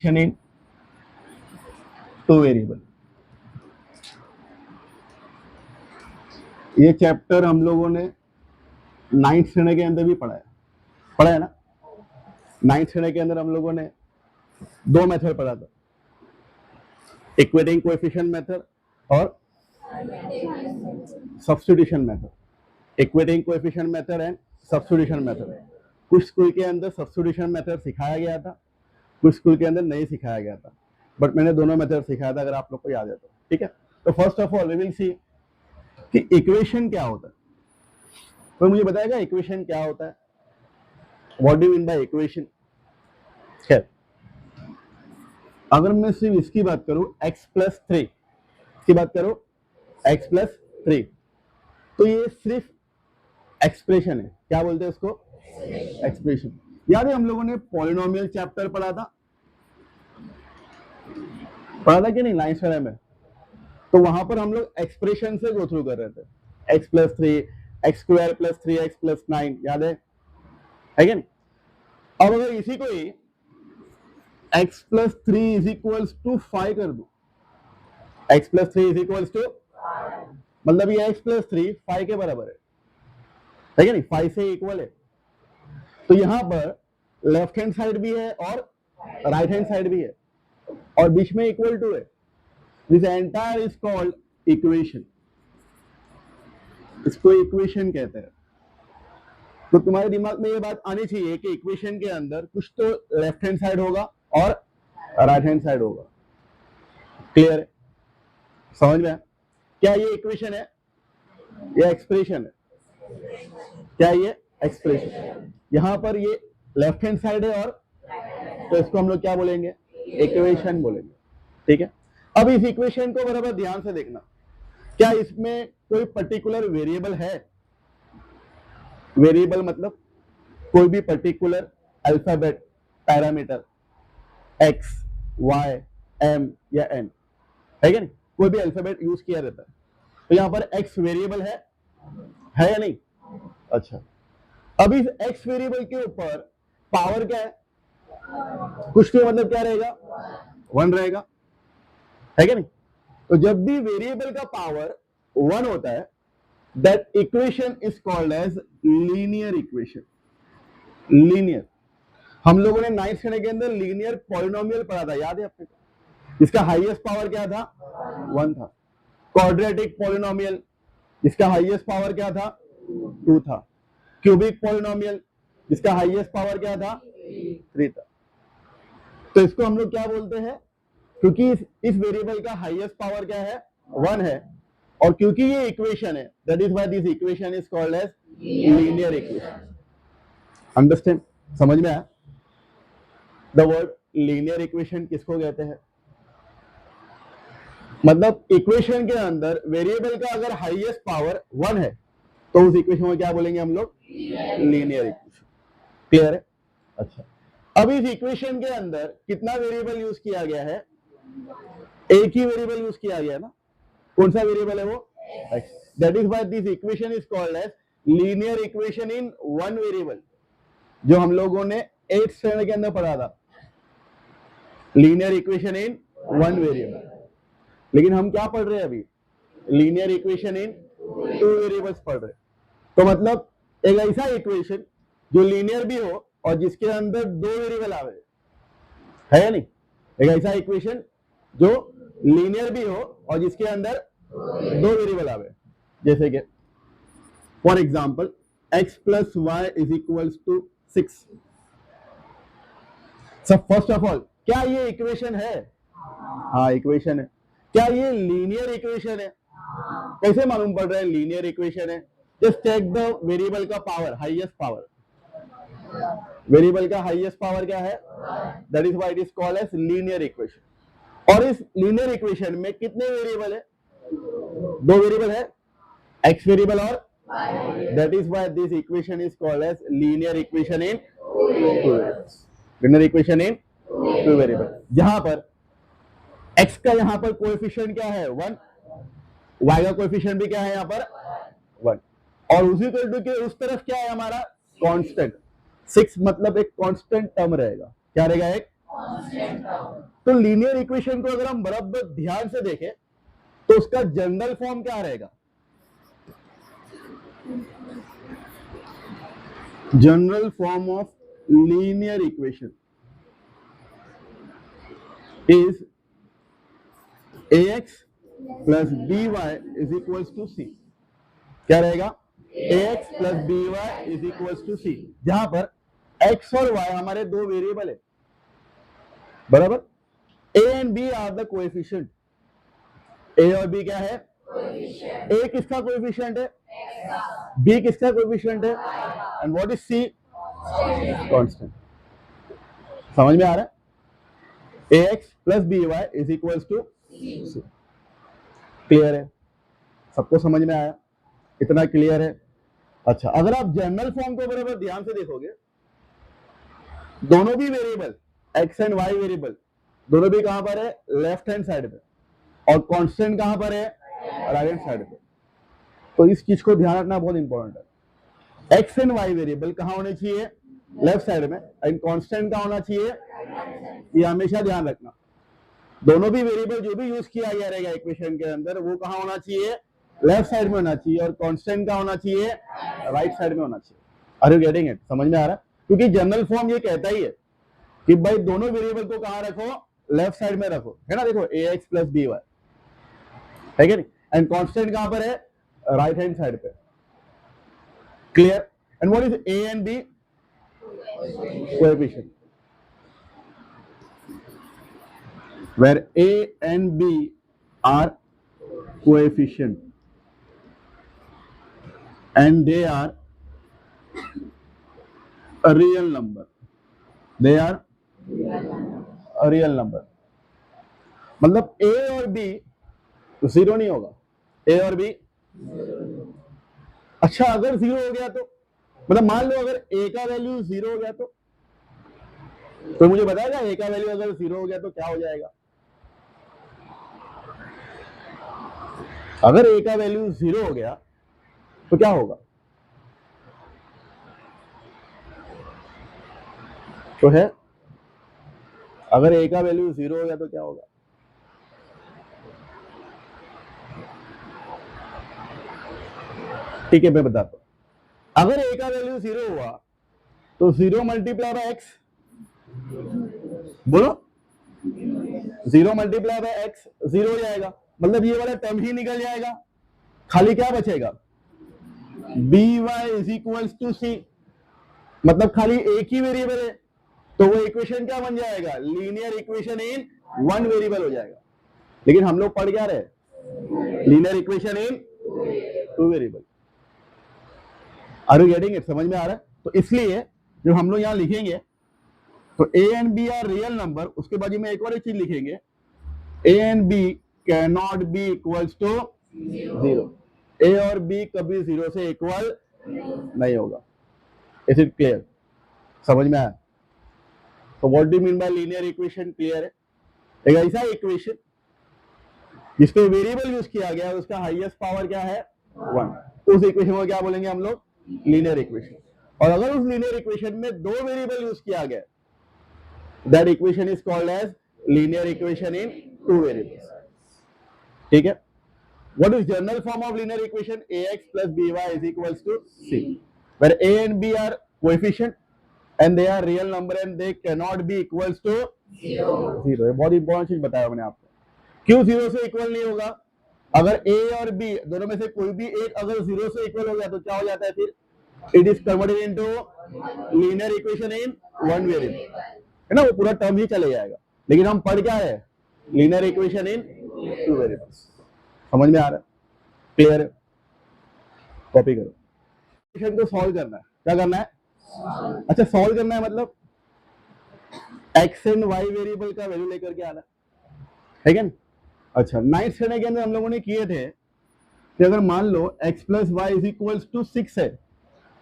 इन two variable. ये chapter हम लोगों ने 9th श्रेणी के अंदर भी पढ़ा है ना। 9th श्रेणी के अंदर हम लोगों ने दो मेथड पढ़ा था, इक्वेटिंग कोएफिशिएंट मेथड और substitution method. Equating coefficient method and substitution method. कुछ स्कूल के अंदर सब्स्टिट्यूशन मेथड सिखाया गया था, कुछ स्कूल के अंदर नहीं सिखाया गया था, बट मैंने दोनों मेथड सिखाया था, अगर आप लोग को याद है तो। ठीक है, तो first of all we will see कि इक्वेशन क्या होता है। तो मुझे बताएगा इक्वेशन क्या होता है, what do you mean by equation. खैर, अगर मैं सिर्फ इसकी बात करूं x+3 की बात करूं x+3, तो ये सिर्फ एक्सप्रेशन है। क्या बोलते हैं उसको? एक्सप्रेशन। याद है हम लोगों ने पॉलिनोमियल चैप्टर पढ़ा था कि नहीं 9th श्रेणी में? तो वहां पर हम लोग एक्सप्रेशन से गो थ्रू कर रहे थे, x+3, x² + 3x + 9, याद है क्या नहीं? अब अगर इसी को ही x+3 = 5 कर दो, x+3 = मतलब ये x+3 5 के बराबर है क्या नहीं? 5 से इक्वल है। तो यहां पर लेफ्ट हैंड साइड भी है और राइट हैंड साइड भी है और बीच में इक्वल टू है। This entire is called equation. इसको इक्वेशन कहते हैं। तो तुम्हारे दिमाग में ये बात आनी चाहिए कि इक्वेशन के अंदर कुछ तो लेफ्ट हैंड साइड होगा और राइट हैंड साइड होगा। क्लियर है? समझ में? क्या ये इक्वेशन है या एक्सप्रेशन है? क्या ये एक्सप्रेशन? यहां पर ये लेफ्ट हैंड साइड है और तो इसको हम लोग क्या बोलेंगे? इक्वेशन बोलेंगे। ठीक है, अब इस इक्वेशन को बराबर ध्यान से देखना। क्या इसमें कोई पर्टिकुलर वेरिएबल है? वेरिएबल मतलब कोई भी particular alphabet, parameter x, y, m या n है क्या नहीं? कोई भी अल्फाबेट यूज किया रहता है। तो यहां पर x वेरिएबल है या नहीं? अच्छा, अब इस x वेरिएबल के ऊपर पावर क्या है? कुछ तो मतलब क्या रहेगा? 1 रहेगा, है क्या नहीं? तो जब भी वेरिएबल का पावर 1 होता है, that equation is called as linear equation. Linear, हम लोगों ने 9th श्रेणी के अंदर लीनियर पॉलिनोमियल पढ़ा था, याद है अपने को? इसका हाईएस्ट पावर क्या था? 1 था। क्वाड्रेटिक पॉलिनोमियल, इसका हाईएस्ट पावर क्या था? 2 था। क्यूबिक पॉलिनोमियल, इसका हाईएस्ट पावर क्या था? 3 था। तो इसको हम लोग क्या बोलते हैं? क्योंकि इस वेरिएबल का हाईएस्ट पावर क्या है? 1 है, और क्योंकि ये इक्वेशन है, that is why this equation is called as linear equation. Understand? समझ में आया? द वर्ड लीनियर इक्वेशन किसको कहते हैं? मतलब इक्वेशन के अंदर वेरिएबल का अगर हाईएस्ट पावर 1 है तो उस इक्वेशन को क्या बोलेंगे हम लोग? Linear equation. क्लियर है? अच्छा, अब इस इक्वेशन के अंदर कितना वेरिएबल यूज किया गया है? एक ही वेरिएबल यूज किया गया ना। कौन सा वेरिएबल है वो? x। That is why this equation is called as linear equation in one variable, जो हम लोगों ने 8th श्रेणी के अंदर पढ़ा था, linear equation in one variable. लेकिन हम क्या पढ़ रहे हैं अभी? लीनियर इक्वेशन इन 2 वेरिएबल्स पढ़ रहे हैं। तो मतलब एक ऐसा इक्वेशन जो लीनियर भी हो और जिसके अंदर 2 वेरिएबल आवे, है या नहीं? एक ऐसा इक्वेशन जो लीनियर भी हो और जिसके अंदर 2 वेरिएबल आवे, जैसे कि फॉर एग्जांपल x + y = 6। सब फर्स्ट ऑफ ऑल, क्या ये इक्वेशन है? हाँ, इक्वेशन है। क्या ये लीनियर इक्वेशन है? कैसे मालूम पड़ रहा है लीनियर इक्वेशन है? जस्ट चेक द वेरिएबल का पावर, हाईएस्ट पावर। वेरिएबल का हाईएस्ट पावर क्या है? That is why it is called as linear equation. और इस लीनियर इक्वेशन में कितने वेरिएबल है? 2 वेरिएबल है, x वेरिएबल और that is why this equation is called as linear equation in 2 variables. Linear equation in 2 variable, जहां पर x का यहां पर कोएफिशिएंट क्या है? 1, y का कोएफिशिएंट भी क्या है यहां पर? 1, और उसी इक्वल टू के उस तरफ क्या है हमारा? कांस्टेंट। 6 मतलब एक कांस्टेंट टर्म रहेगा। क्या रहेगा? एक तो लीनियर इक्वेशन को अगर हम बराबर ध्यान से देखें तो उसका जनरल फॉर्म क्या रहेगा? General form of linear equation is ax plus B Y is equal to C. क्या रहेगा? ax plus B Y is equal to C, जहां पर x और y हमारे दो वेरिएबल है, बराबर। a and b are the coefficient. a और b क्या है? a किसका कोएफिशिएंट है? b किसका कोएफिशिएंट है? And what is c? Constant. समझ में आ रहा है? ax plus B Y is equal to C. Clear है? सबको समझ में आया? इतना क्लियर है? अच्छा, अगर आप जनरल फॉर्म को बराबर ध्यान से देखोगे, दोनों भी वेरिएबल x एंड y वेरिएबल दोनों भी कहां पर है? लेफ्ट हैंड साइड पे, और कांस्टेंट कहां पर है? राइट हैंड साइड पे। तो इस चीज को ध्यान रखना बहुत इंपॉर्टेंट है। x एंड y वेरिएबल कहां होने चाहिए? लेफ्ट साइड में, एंड कांस्टेंट कहां होना चाहिए? ये हमेशा ध्यान रखना। दोनों भी वेरिएबल जो भी यूज किया गया रहेगा इक्वेशन के अंदर, वो कहां होना चाहिए? लेफ्ट साइड में होना चाहिए, और कांस्टेंट का होना चाहिए? राइट साइड में होना चाहिए। Are you getting it? समझ में आ रहा है? क्योंकि जनरल फॉर्म ये कहता ही है कि भाई दोनों वेरिएबल को कहां रखो? लेफ्ट साइड में रखो, है ना? देखो ax प्लस बी वाई है क्या नहीं? एंड कांस्टेंट कहां पर है? राइट हैंड साइड पे। Clear? And what is a and b? Coefficient. where a and b are coefficient and they are a real number. They are a real number. मतलब a और b zero नहीं होगा। a और b, अच्छा अगर zero हो गया तो, मतलब मान लो अगर a का वैल्यू जीरो हो गया तो मुझे बताएगा a का वैल्यू अगर जीरो हो गया तो क्या हो जाएगा? अगर a का वैल्यू जीरो हो गया तो क्या होगा? तो है, अगर a का वैल्यू जीरो हो गया तो क्या होगा? ठीक है, मैं बताता हूं। अगर a का वैल्यू जीरो हुआ तो जीरो मल्टीप्लाई बाय एक्स, बोलो, zero multiply by x zero हो जाएगा, मतलब ये वाला टर्म ही निकल जाएगा। खाली क्या बचेगा? B Y is equal to C, मतलब खाली एक ही वेरिएबल है, तो वो इक्वेशन क्या बन जाएगा? Linear equation in one variable हो जाएगा। लेकिन हम लोग पढ़ क्या रहे? Linear equation in two variable. Are you getting it? समझ में आ रहा है? तो इसलिए जो हम लोग यहां लिखेंगे तो a and b are real number, उसके बाद में एक और एक चीज लिखेंगे, a and b can not be equals to zero. a और b कभी जीरो से इक्वल नहीं होगा। Is it clear? समझ में आया? तो what do you mean by linear equation? Clear है? एक ऐसा इक्वेशन जिसपे वेरिएबल यूज किया गया है, उसका हाईएस्ट पावर क्या है? 1। उस इक्वेशन को क्या बोलेंगे हम लोग? Linear equation. और अगर उस लीनियर इक्वेशन में दो वेरिएबल यूज किया गया, that equation is called as linear equation in two variables. ठीक है? What is general form of linear equation? ax plus by is equals to c, where a and b are coefficient and they are real number and they cannot be equals to zero। ये बहुत important चीज बताया मैंने आपको। क्यों zero से equal नहीं होगा? अगर a और b दोनों में से कोई भी एक अगर जीरो से इक्वल हो गया तो क्या हो जाता है फिर? It is converted into linear equation in one variable, है ना? वो पूरा टर्म ही चले जाएगा। लेकिन हम पढ़ क्या है? Linear equation in two variables. समझ में आ रहा है? क्लियर है? कॉपी करो। इक्वेशन को सॉल्व करना है। क्या करना है? अच्छा, सॉल्व करना है मतलब एक्स एंड वाई वेरिएबल का वैल्यू लेकर के आना है क्या? अच्छा, 9th स्टैंडर्ड के अंदर हम लोगों ने किए थे कि अगर मान लो x plus Y is equal to 6 है,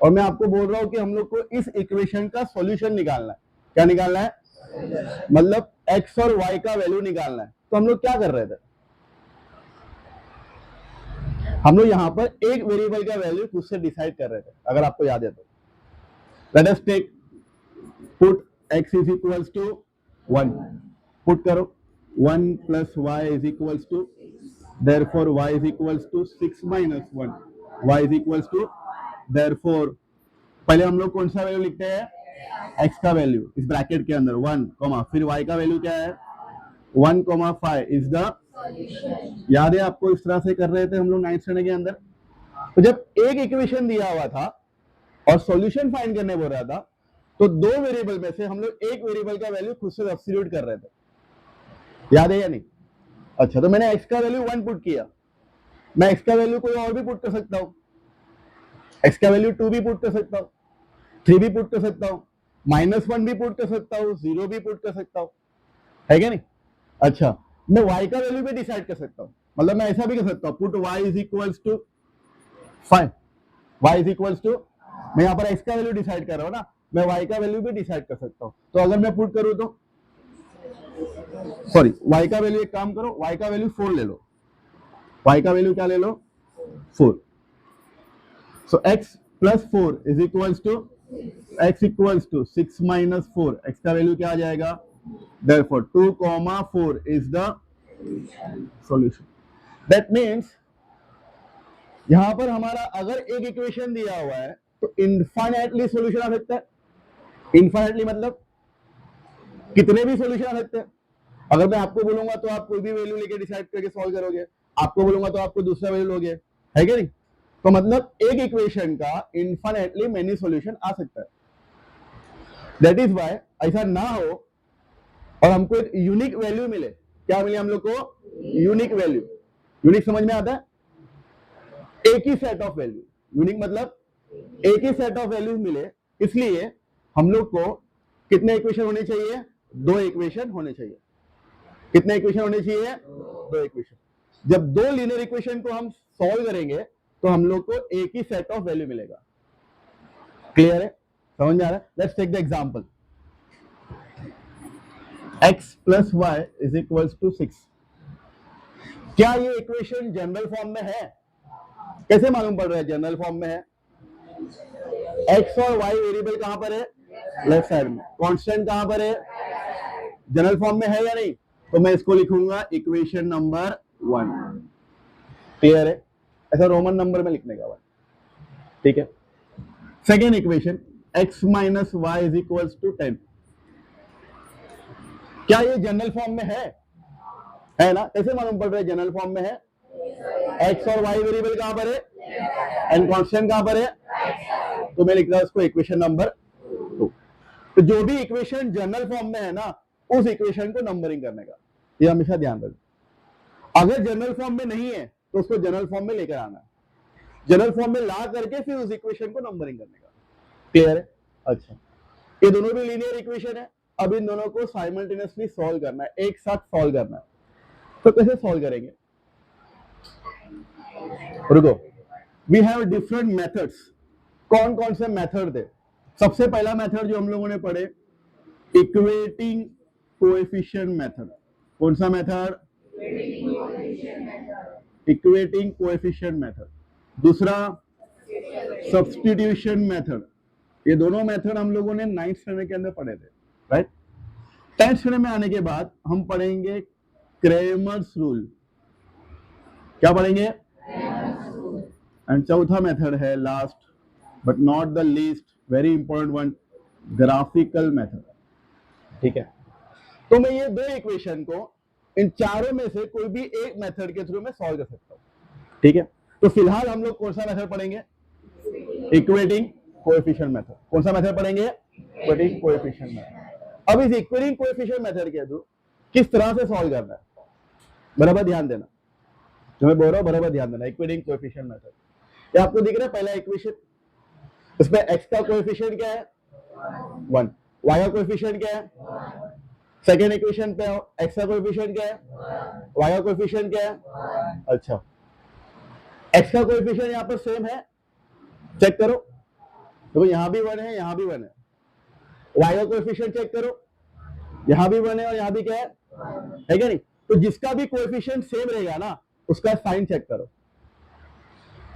और मैं आपको बोल रहा हूं कि हम लोग को इस इक्वेशन का सॉल्यूशन निकालना है। क्या निकालना है? मतलब x और y का वैल्यू निकालना है। तो हम लोग क्या कर रहे थे? हम लोग यहां पर एक वेरिएबल का वैल्यू खुद से डिसाइड कर रहे थे, अगर आपको याद है तो। Let us take put x is equals to 1 put करो 1 plus Y is equals to therefore y is equals to 6 minus 1 y is equals to therefore पहले हम लोग कौन सा वैल्यू लिखते हैं x का वैल्यू इस ब्रैकेट के अंदर 1 कॉमा फिर y का वैल्यू क्या है 1 कॉमा 5 इज द याद है आपको इस तरह से कर रहे थे हम लोग 9th स्टैंडर्ड के अंदर। तो जब एक इक्वेशन दिया हुआ था और सॉल्यूशन फाइंड करने बोल रहा था तो दो वेरिएबल में से हम लोग एक वेरिएबल का वैल्यू खुद से सब्स्टिट्यूट कर रहे थे, याद है या नहीं? अच्छा, तो मैंने x का वैल्यू 1 पुट किया, मैं x का वैल्यू कोई और भी पुट कर सकता हूं, x का वैल्यू 2 भी पुट कर सकता हूं, 3 भी पुट कर सकता हूं, -1 भी पुट कर सकता हूं, 0 भी पुट कर सकता हूं, है क्या नहीं? अच्छा, मैं y का वैल्यू भी डिसाइड कर सकता हूं, मतलब मैं ऐसा भी कर सकता हूं put y is equals to 5 y is equals to मैं यहाँ पर x का वैल्यू डिसाइड कर रहा हूँ ना, मैं y का वैल्यू भी डिसाइड कर सकता हूँ। तो अगर मैं पुट करूँ तो सॉरी y का वैल्यू एक काम करो y का वैल्यू 4 ले लो, y का वैल्यू क्या ले लो 4। So x plus 4 is equals to x equals to 6 minus 4 x का वैल्यू क्या आ जाएगा therefore 2 comma 4 is the solution. That means यहां पर हमारा अगर एक इक्वेशन दिया हुआ है तो इनफाइनाइटली सॉल्यूशन आ सकता है। इनफाइनाइटली मतलब कितने भी सॉल्यूशन आ सकते हैं। अगर मैं आपको बोलूंगा तो आप कोई भी वैल्यू लेके डिसाइड करके सॉल्व करोगे, आपको बोलूंगा तो आपको दूसरा वैल्यू लोगे, है क्या नहीं? तो मतलब एक इक्वेशन का इनफाइनाइटली मेनी सॉल्यूशन आ सकता है। दैट इज व्हाई ऐसा ना हो और हमको एक यूनिक वैल्यू मिले। क्या मिले हम लोग को? Unique value. यूनिक समझ में आता है? एक ही सेट ऑफ वैल्यू। यूनिक मतलब एक ही सेट ऑफ वैल्यूज मिले, इसलिए हम लोग को कितने इक्वेशन होने चाहिए? 2 इक्वेशन होने चाहिए। कितने इक्वेशन होने चाहिए? 2 इक्वेशन। जब 2 लीनियर इक्वेशन को हम सॉल्व करेंगे तो हम लोग को एक ही सेट ऑफ वैल्यू मिलेगा। क्लियर है? समझ में आ रहा है? Let's take the example x plus Y is equals to 6। क्या ये इक्वेशन जनरल फॉर्म में है? कैसे मालूम पड़ रहा है जनरल फॉर्म में है? x और y वेरिएबल कहां पर है? लेफ्ट साइड में। कांस्टेंट कहां पर है? जनरल फॉर्म में है या नहीं? तो मैं इसको लिखूंगा इक्वेशन नंबर 1। क्लियर है? ऐसा रोमन नंबर में लिखने का बाद, ठीक है। Second equation x minus Y is equals to 10। क्या ये जनरल फॉर्म में है ना? कैसे मालूम पड़ रहा है जनरल फॉर्म में है? x और y वेरिएबल कहां पर है एंड कांस्टेंट कहां पर है? तो मैं लिख रहा हूं इसको इक्वेशन नंबर 2। तो जो भी इक्वेशन जनरल फॉर्म में है ना, उस इक्वेशन को नंबरिंग करने का, ये हमेशा ध्यान रखना। अगर जनरल फॉर्म में नहीं है तो उसको जनरल फॉर्म में लेकर आना है, जनरल फॉर्म में ला करके फिर उस इक्वेशन को नंबरिंग करने का। क्लियर है? अच्छा, ये दोनों भी लीनियर इक्वेशन है। अब इन दोनों को साइमल्टेनियसली सॉल्व करना है, एक साथ सॉल्व करना है। तो कैसे सॉल्व करेंगे? रुको, वी हैव डिफरेंट मेथड्स। कौन कौन से मेथड थे? सबसे पहला मेथड जो हम लोगों ने पढ़े, इक्वेटिंग कोएफिशिएंट मेथड। कौन सा मेथड? Equating coefficient method. दूसरा सब्स्टिट्यूशन मेथड। ये दोनों मेथड हम लोगों ने 9th स्टैंडर्ड के अंदर पढ़े थे, राइट? 10th स्टैंडर्ड में आने के बाद हम पढ़ेंगे क्रेमर्स रूल। क्या पढ़ेंगे? एंड चौथा मेथड है last but not the least, very important one, graphical method. ठीक है, तो मैं ये 2 इक्वेशन को इन चारों में से कोई भी एक मेथड के थ्रू मैं सॉल्व कर सकता हूं। ठीक है, तो फिलहाल हम लोग कौन सा मेथड पढ़ेंगे? Equating coefficient method. कौन सा मेथड पढ़ेंगे? Equating coefficient method. अब इस इक्वेटिंग कोएफिशिएंट मेथड के थ्रू किस तरह से सॉल्व करना है, बराबर ध्यान देना। जो मैं बोल रहा हूं बराबर ध्यान देना। इक्वेटिंग कोएफिशिएंट मेथड, ये आपको दिख रहा है पहला इक्वेशन, इसमें x का कोएफिशिएंट क्या है? 1। y का कोएफिशिएंट क्या है? सेकेंड इक्वेशन पे आओ, x का कोएफिशिएंट क्या है? y का कोएफिशिएंट क्या है? अच्छा, x का कोएफिशिएंट यहाँ पर सेम है, चेक करो। तो यहाँ भी 1 है, यहाँ भी 1 है। y का कोएफिशिएंट चेक करो, यहाँ भी 1 है और यहाँ भी क्या है क्या नहीं? तो जिसका भी कोएफिशिएंट सेम रहेगा ना, उसका साइन चेक करो।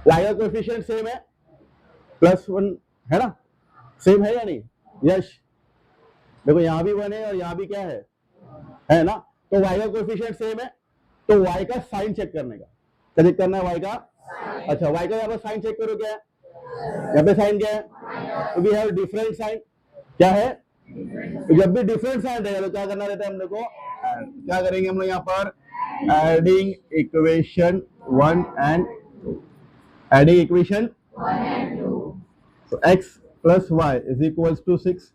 y का कोएफिशिएंट सेम है, +1 है ना, सेम है या नहीं? यस। देखो यहाँ भी 1 है और यहाँ भी क्या है है ना, तो y का कोएफिशिएंट सेम है, तो y का साइन चेक करने का, क्या चेक करना है y का, अच्छा y का यहाँ पर साइन चेक करो, क्या है यहाँ पे साइन क्या है, तो वी हैव डिफरेंट साइन, क्या है, तो जब भी डिफरेंट साइन रहेगा तो क्या करना रहता है हम लोग को, क्या करेंगे हम लोग यहाँ पर, adding equation 1 and 2, adding equation 1 and 2, so x plus y is equals to 6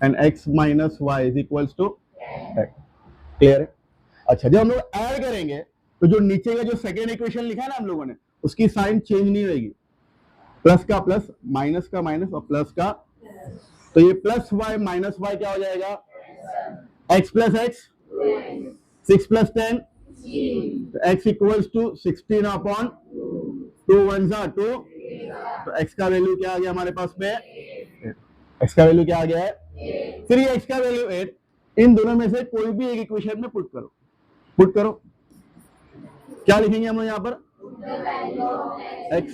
and x minus y is equals to 10, clear है। अच्छा, जब हम लोग ऐड करेंगे तो जो नीचे का जो सेकेंड इक्वेशन लिखा है ना हम लोगों ने, उसकी साइन चेंज नहीं रहेगी, प्लस का प्लस, माइनस का माइनस और प्लस का, तो ये प्लस वाई माइनस वाई क्या हो जाएगा, x प्लस एक्स, 6 प्लस 10, तो x इक्वल्स टू 16 अपॉन 2 1 2, तो x का वैल्यू क्या आ गया हमारे पास में, x का वैल्यू क्या आ गया है, फिर ये x का वैल्यू 8, इन दोनों में से कोई भी एक इक्वेशन में पुट करो, पुट करो, क्या लिखेंगे हम लोग यहाँ पर, x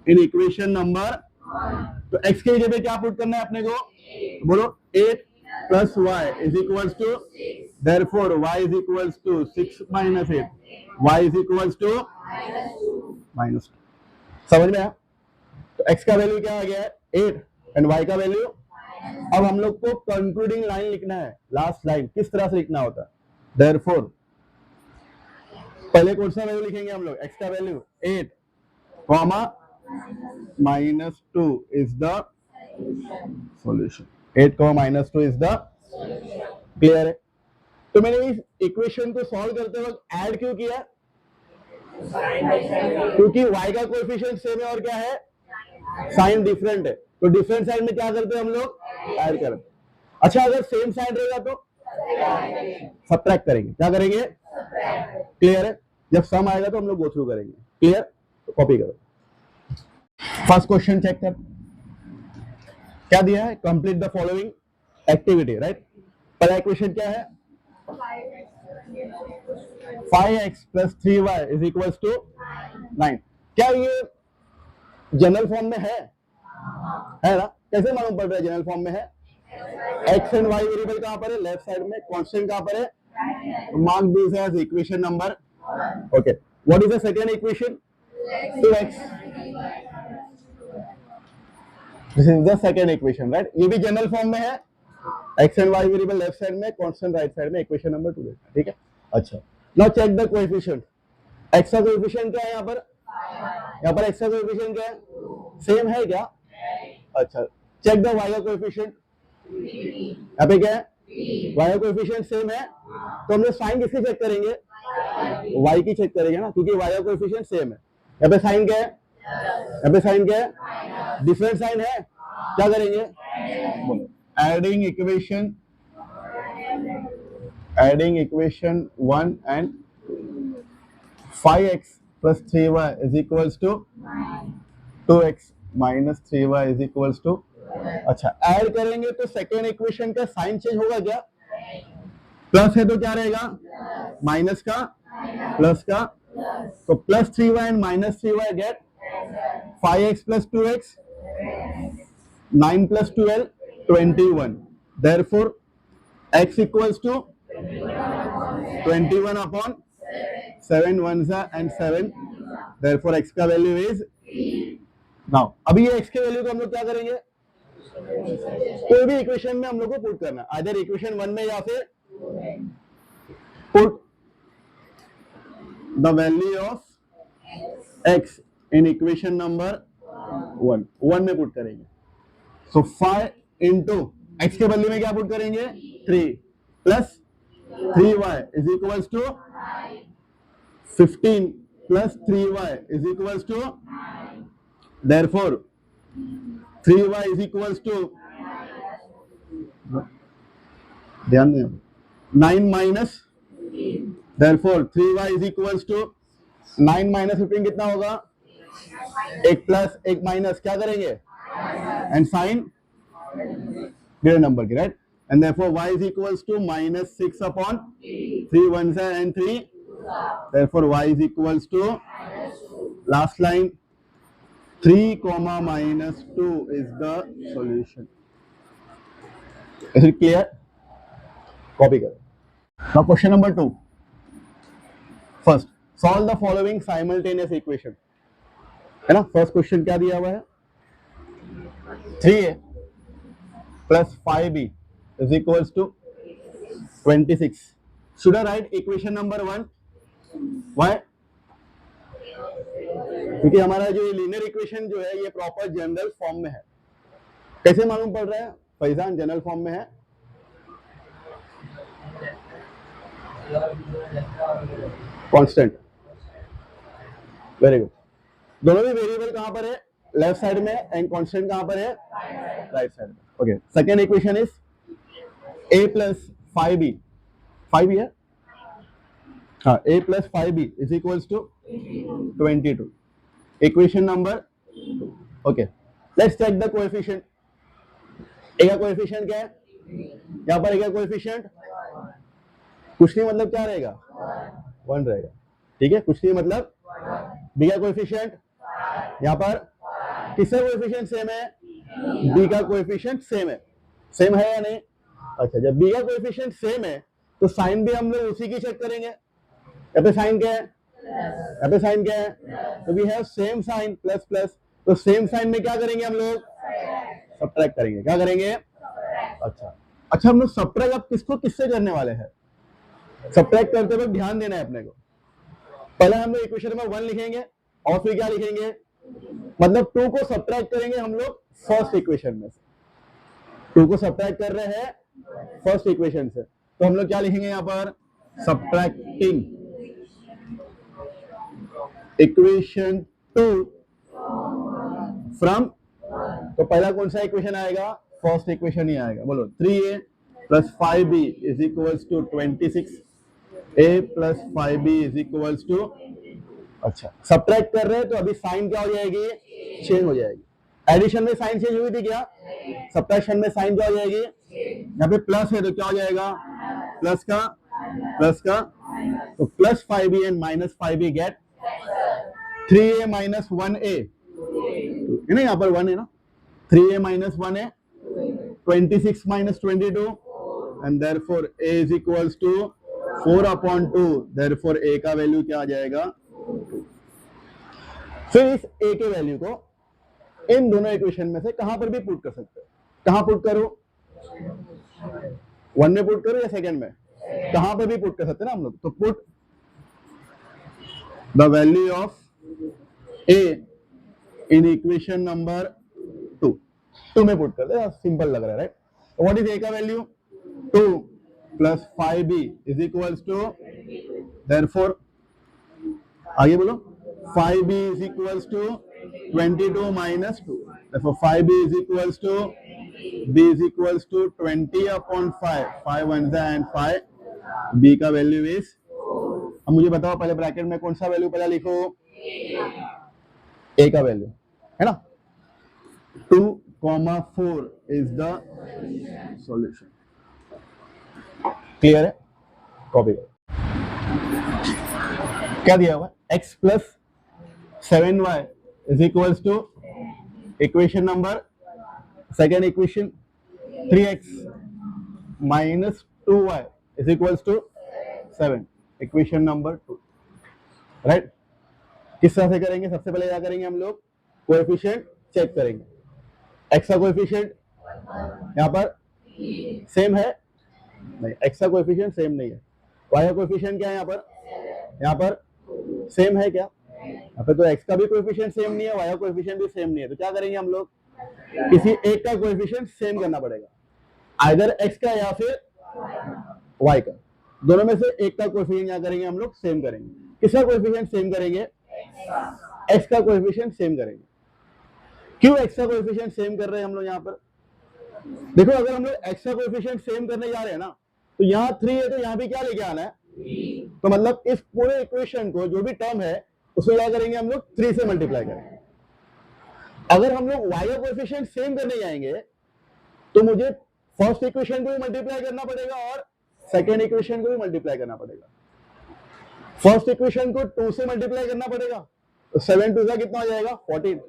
इन इक्वेशन नंबर, तो x के जगह पे क्या पुट करना है अपने को, बोलो 8 plus Y is equals to, therefore y is equals to 6 minus 8, y is equals to -2, समझ में आया, तो x का वैल्यू क्या आ गया है 8 एंड y का वैल्यू, अब हम लोग को कंक्लूडिंग लाइन लिखना है, लास्ट लाइन किस तरह से लिखना होता है, देयरफॉर पहले कौन सा वैल्यू लिखेंगे हम लोग, x का value 8 comma -2 is the solution, 8 comma -2 is the, clear है। तो मैंने इस इक्वेशन को सॉल्व करते वक्त ऐड क्यों किया, क्योंकि y का कोएफिशिएंट सेम है और क्या है, साइन डिफरेंट है, तो डिफरेंट साइन में क्या करते हैं हम लोग, ऐड करते। अच्छा, अगर सेम साइन रहेगा तो सब्ट्रैक्ट करेंगे, क्या करेंगे, क्लियर है, जब सम आएगा तो हम लोग गो थ्रू करेंगे, क्लियर, तो कॉपी करो। फर्स्ट क्वेश्चन चेक कर, क्या दिया है, complete the following activity, right. पहला इक्वेशन क्या है, 5x plus 3y is equals to 9, क्या ये जनरल फॉर्म में है ना, कैसे मालूम पड़ रहा है जनरल फॉर्म में है, x एंड y वेरिएबल कहां पर है, लेफ्ट साइड में, कांस्टेंट कहां पर है, mark this as equation number, okay, what is the second equation, 2x, this is the second equation, right, ये भी जनरल फॉर्म में है, x एंड y वेरिएबल लेफ्ट साइड में, कांस्टेंट राइट साइड में, इक्वेशन नंबर 2, ठीक है। अच्छा, now check the coefficient, x का कोएफिशिएंट क्या है यहाँ पर x का कोएफिशिएंट क्या है, सेम है क्या, अच्छा, चेक द y का कोएफिशिएंट, यहाँ पे क्या है, y का कोएफिशिएंट सेम है, तो हम लोग साइन किसकी चेक करेंगे, y की चेक करेंगे ना, क्योंकि y का कोएफिशिएंट सेम है। यहाँ पे साइन क्या है, यहाँ पे साइन क्या है, डिफरेंट साइन है, क्या करेंगे, adding equation 1 and 5x plus 3y is equals to 2x minus 3y is equals to, अच्छा, ऐड करेंगे तो सेकेंड इक्वेशन का साइन चेंज होगा क्या, प्लस है तो क्या रहेगा, माइनस का प्लस का, तो plus 3y and minus 3y get 5x plus 2x, 9 plus 12 21, therefore x equals to 21 upon 7 1s and 7, therefore x का वैल्यू इज, नाउ अभी ये x के वैल्यू को हम लोग क्या करेंगे, कोई भी इक्वेशन में हम लोग को पुट करना, आइदर इक्वेशन 1 में या फिर put the value of x in equation number 1 में पुट करेंगे, सो 5 इंटू x के बदले में क्या पुट करेंगे, 3 plus 3y is equals to 15 plus 3y is equals to, therefore 3y is equals to, ध्यान दें, 9 minus, therefore 3y is equals to 9 minus 15 कितना होगा, एक प्लस एक माइनस, क्या करेंगे, एंड साइन ग्रेटर नंबर की, right, and therefore y is equals to -6 upon 3 1s and 3, therefore y is equals to, last line, 3 comma -2 is the solution, is it clear, copy करो। Now question number 2. First, solve the following simultaneous equation. है ना, first question क्या दिया हुआ है, 3a plus 5b is equals to 26. Should I write equation number 1? Why? क्योंकि हमारा जो ये लीनियर इक्वेशन जो है ये प्रॉपर जनरल फॉर्म में है. कैसे मालूम पड़ रहा है फैजान जनरल फॉर्म में है? कांस्टेंट. Very good. दोनों भी वेरिएबल कहां पर है? लेफ्ट साइड में. एंड कांस्टेंट कहां पर है? राइट साइड में. Okay. Second equation is a plus 5b. 5b है, हाँ, a plus 5b is equals to 22. Equation number 2. Okay, let's check the coefficient. a का कोएफिशिएंट क्या है? यहाँ पर a का कोएफिशिएंट कुछ नहीं, मतलब क्या रहेगा? 1 रहेगा. ठीक है, कुछ नहीं मतलब b का कोएफिशिएंट यहाँ पर किसका कोएफिशिएंट सेम है? b का कोएफिशिएंट सेम है. सेम है या नहीं? अच्छा, जब b का कोएफिशिएंट सेम है तो साइन भी हम लोग उसी की चेक करेंगे. यहाँ पे साइन क्या है? यहाँ पे साइन क्या है? तो we have same sign plus plus. तो सेम साइन में क्या करेंगे हम लोग? सब्ट्रैक्ट करेंगे. क्या करेंगे? अच्छा, हम लोग सब्ट्रैक्ट अब किसको किससे करने वाले हैं? सब्ट्रैक्ट करते वक्त ध्यान देना है अपने को. पहले हम लोग इक्वेशन नंबर 1 लिखेंगे और फिर क्या लिखेंगे? मतलब 2 को सब्ट्रैक्ट करेंगे हम लोग फर्स्ट इक्वेशन में से. 2 को सब्ट्रैक्ट कर रहे हैं फर्स्ट इक्वेशन से, तो हम लोग क्या लिखेंगे यहाँ पर? Subtracting equation 2 from. तो पहला कौन सा इक्वेशन आएगा? फर्स्ट इक्वेशन ही आएगा. बोलो 3a plus 5b is equals to 26. a plus 5b is equals to. अच्छा, सब्ट्रैक्ट कर रहे हैं तो अभी साइन क्या हो जाएगी? चेंज हो जाएगी. एडिशन में साइन चेंज हुई थी क्या? सब्ट्रैक्शन में साइन क्या हो जाएगी? यहाँ पे प्लस है तो क्या हो जाएगा? प्लस का. तो plus 5b and minus 5b get 3a minus 1a है ना, यहाँ पर 1 है ना. 3a minus 1a 26 minus 22 and therefore a is equals to 4/2. Therefore a का वैल्यू क्या आ जाएगा? 2. फिर इस a के वैल्यू को इन दोनों इक्वेशन में से कहां पर भी पुट कर सकते हो. कहां पुट करो? 1 में पुट करो या सेकंड में? कहां पर भी पुट कर सकते हैं ना हम लोग. तो put the value of a in equation number 2 में पुट कर दे. सिंपल लग रहा है, राइट? व्हाट इज a का value? 2 plus 5b is equals to. Therefore आगे बोलो. 5b is equals to 22 minus 2. Therefore 5b is equals to b is equals to 20/5. 5 1s and 5. b का वैल्यू इज. अब मुझे बताओ पहले ब्रैकेट में कौन सा वैल्यू पहले लिखो? a का वैल्यू है ना. 2,4 is the solution. क्लियर है? कॉपी करो. क्या दिया हुआ? x plus 7y is equals to equation number second equation 3x minus 2y is equals to 7. Equation number 2, right? किस तरह से करेंगे? सबसे पहले क्या करेंगे हम लोग? कोएफिशिएंट चेक करेंगे. x का कोएफिशिएंट यहाँ पर सेम है नहीं, x का कोएफिशिएंट सेम नहीं है. y का कोएफिशिएंट क्या है यहाँ पर सेम है क्या? यहाँ पे तो x का भी कोएफिशिएंट सेम नहीं है, y का कोएफिशिएंट भी सेम नहीं है. तो क्या करेंगे हम लोग? किसी एक का कोएफिशिएंट सेम करना पड़ेगा, आइदर x का या फिर y का. दोनों में से एक का कोएफिशिएंट क्या करेंगे हम लोग? सेम करेंगे. किसका कोएफिशिएंट सेम करेंगे? x का कोएफिशिएंट सेम करेंगे. क्यों x का कोएफिशिएंट सेम कर रहे हैं हम लोग यहाँ पर? देखो, अगर हम लोग x का कोएफिशिएंट सेम करने जा रहे हैं ना, तो यहाँ 3 है तो यहाँ भी क्या लेके आना है? तो मतलब इस पूरे इक्वेशन को जो भी टर्म है उसमें क्या करेंगे हम लोग? 3 से मल्टीप्लाई करेंगे. अगर हम लोग y का कोएफिशिएंट सेम करने जाएंगे तो मुझे फर्स्ट इक्वेशन को भी मल्टीप्लाई करना पड़ेगा और सेकेंड इक्वेशन को भी मल्टीप्लाई करना पड़ेगा. फर्स्ट इक्वेशन को 2 से मल्टीप्लाई करना पड़ेगा, तो 7 2 का कितना हो जाएगा? 14.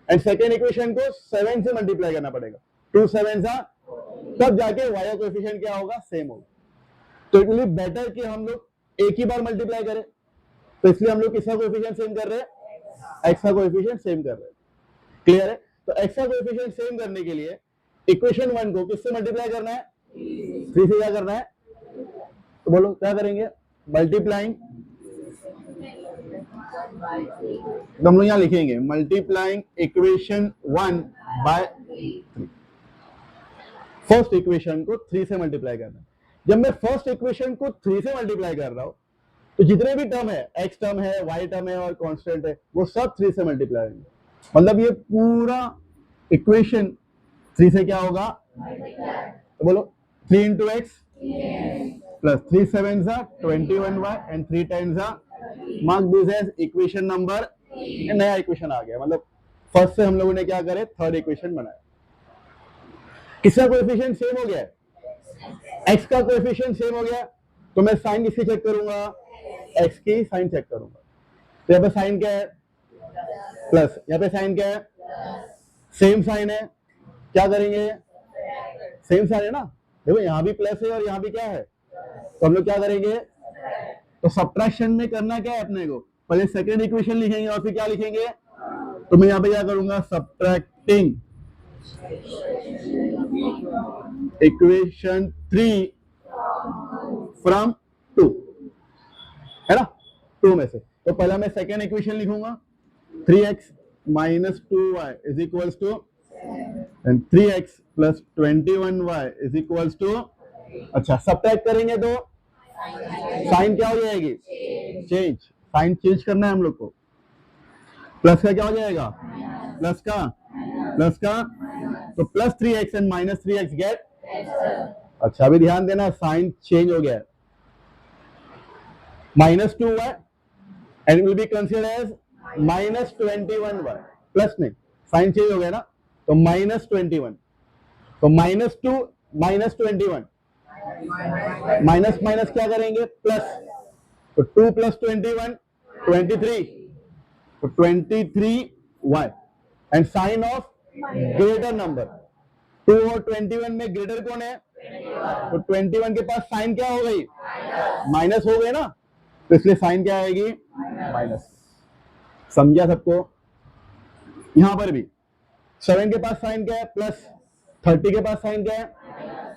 एंड सेकेंड इक्वेशन को 7 से मल्टीप्लाई करना पड़ेगा, 2 7 तब जाके y का कोएफिशिएंट क्या होगा? सेम होगा. तो इट विल बी बेटर कि हम लोग एक ही बार मल्टीप्लाई करें, तो इसलिए हम लोग किसका कोएफिशिएंट सेम कर रहे हैं, एक्स का कोएफिशिएंट सेम कर रहे हैं। क्लियर है? तो एक्स का कोएफिशिएंट सेम करने के लिए इक्वेशन 1 को किससे मल्टीप्लाई करना है, 3 से क्या करना है, तो बोलो क्या करेंगे, मल्टीप्लाइंग, हम लोग यहां लिखेंगे multiplying equation 1 by 3। First equation को 3 से मल्टीप्लाई करना है। जब मैं फर्स्ट इक्वेशन को 3 से मल्टीप्लाई कर रहा हूं तो जितने भी टर्म है, एक्स टर्म है, वाई टर्म है और कांस्टेंट है, वो सब 3 से मल्टीप्लाई होंगे। मतलब ये पूरा इक्वेशन 3 से क्या होगा, तो बोलो 3 into x plus 3 7 21y and 3 10 mark this as equation number, नया इक्वेशन आ गया। मतलब फर्स्ट से हम लोगों ने क्या करे, थर्ड इक्वेशन बनाया। किसका कोएफिशिएंट सेम हो गया है, एक्स का कोएफिशिएंट सेम हो गया, तो मैं साइन किसकी चेक करूंगा, एक्स की साइन चेक करूंगा। तो यहाँ पे साइन क्या है, प्लस, यहाँ पे साइन क्या है, सेम साइन है, क्या करेंगे, सेम साइन है ना, देखो यहाँ भी प्लस है और यहाँ भी क्या है, तो हम लोग क्या करेंगे, तो सब्ट्रैक्शन में करना क्या है अपने को, पहले सेकेंड इक्वेशन लिखेंगे और फिर क्या लिखेंगे, तो मैं यहाँ पे क्या करूंगा, सब्ट्रैक्टिंग इक्वेशन 3 फ्रॉम 2, है ना, 2 में से। तो पहला मैं सेकेंड इक्वेशन लिखूंगा 3x minus 2y is equals to and 3x plus 21y is equals to, अच्छा सब्ट्रैक्ट करेंगे तो साइन क्या हो जाएगी, चेंज, साइन चेंज करना है हम लोग को। प्लस का क्या हो जाएगा, प्लस का, तो plus 3x and minus 3x gate, अच्छा अभी ध्यान देना, साइन चेंज हो गया है, minus 2y and will be considered as minus 21y, plus नहीं, साइन चेंज हो गया ना, तो माइनस 21, तो माइनस 2 माइनस 21, माइनस माइनस क्या करेंगे, प्लस, तो 2 प्लस 21 23, तो 23y and sign of greater number, 2 और 21 में ग्रेटर कौन है, तो 21 के पास साइन क्या हो गई, माइनस हो गए ना, तो इसलिए साइन क्या आएगी, माइनस। समझा सबको? यहां पर भी 7 के पास साइन क्या है, प्लस, 30 के पास साइन क्या है,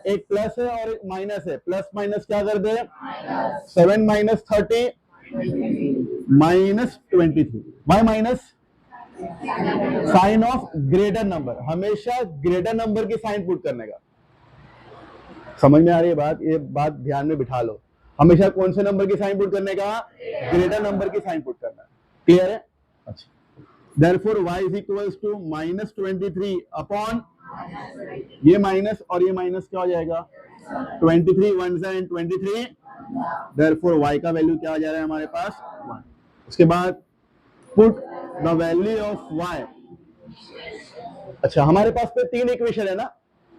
एक प्लस है और एक माइनस है, प्लस माइनस क्या कर दे, 7 minus 30 minus 23, y minus, sign of greater number, हमेशा ग्रेटर नंबर की साइन पुट करने का। समझ में आ रही है बात, ये बात ध्यान में बिठा लो, हमेशा कौन से नंबर की साइन पुट करने का, ग्रेटर नंबर की साइन पुट करना है। क्लियर है? अच्छा, therefore y is equals to minus 23 upon ये माइनस और ये माइनस क्या हो जाएगा, 23 1 एंड 23, therefore y का वैल्यू क्या आ जा रहा है हमारे पास 1। उसके बाद put the value of y, अच्छा हमारे पास पे 3 इक्वेशन है ना,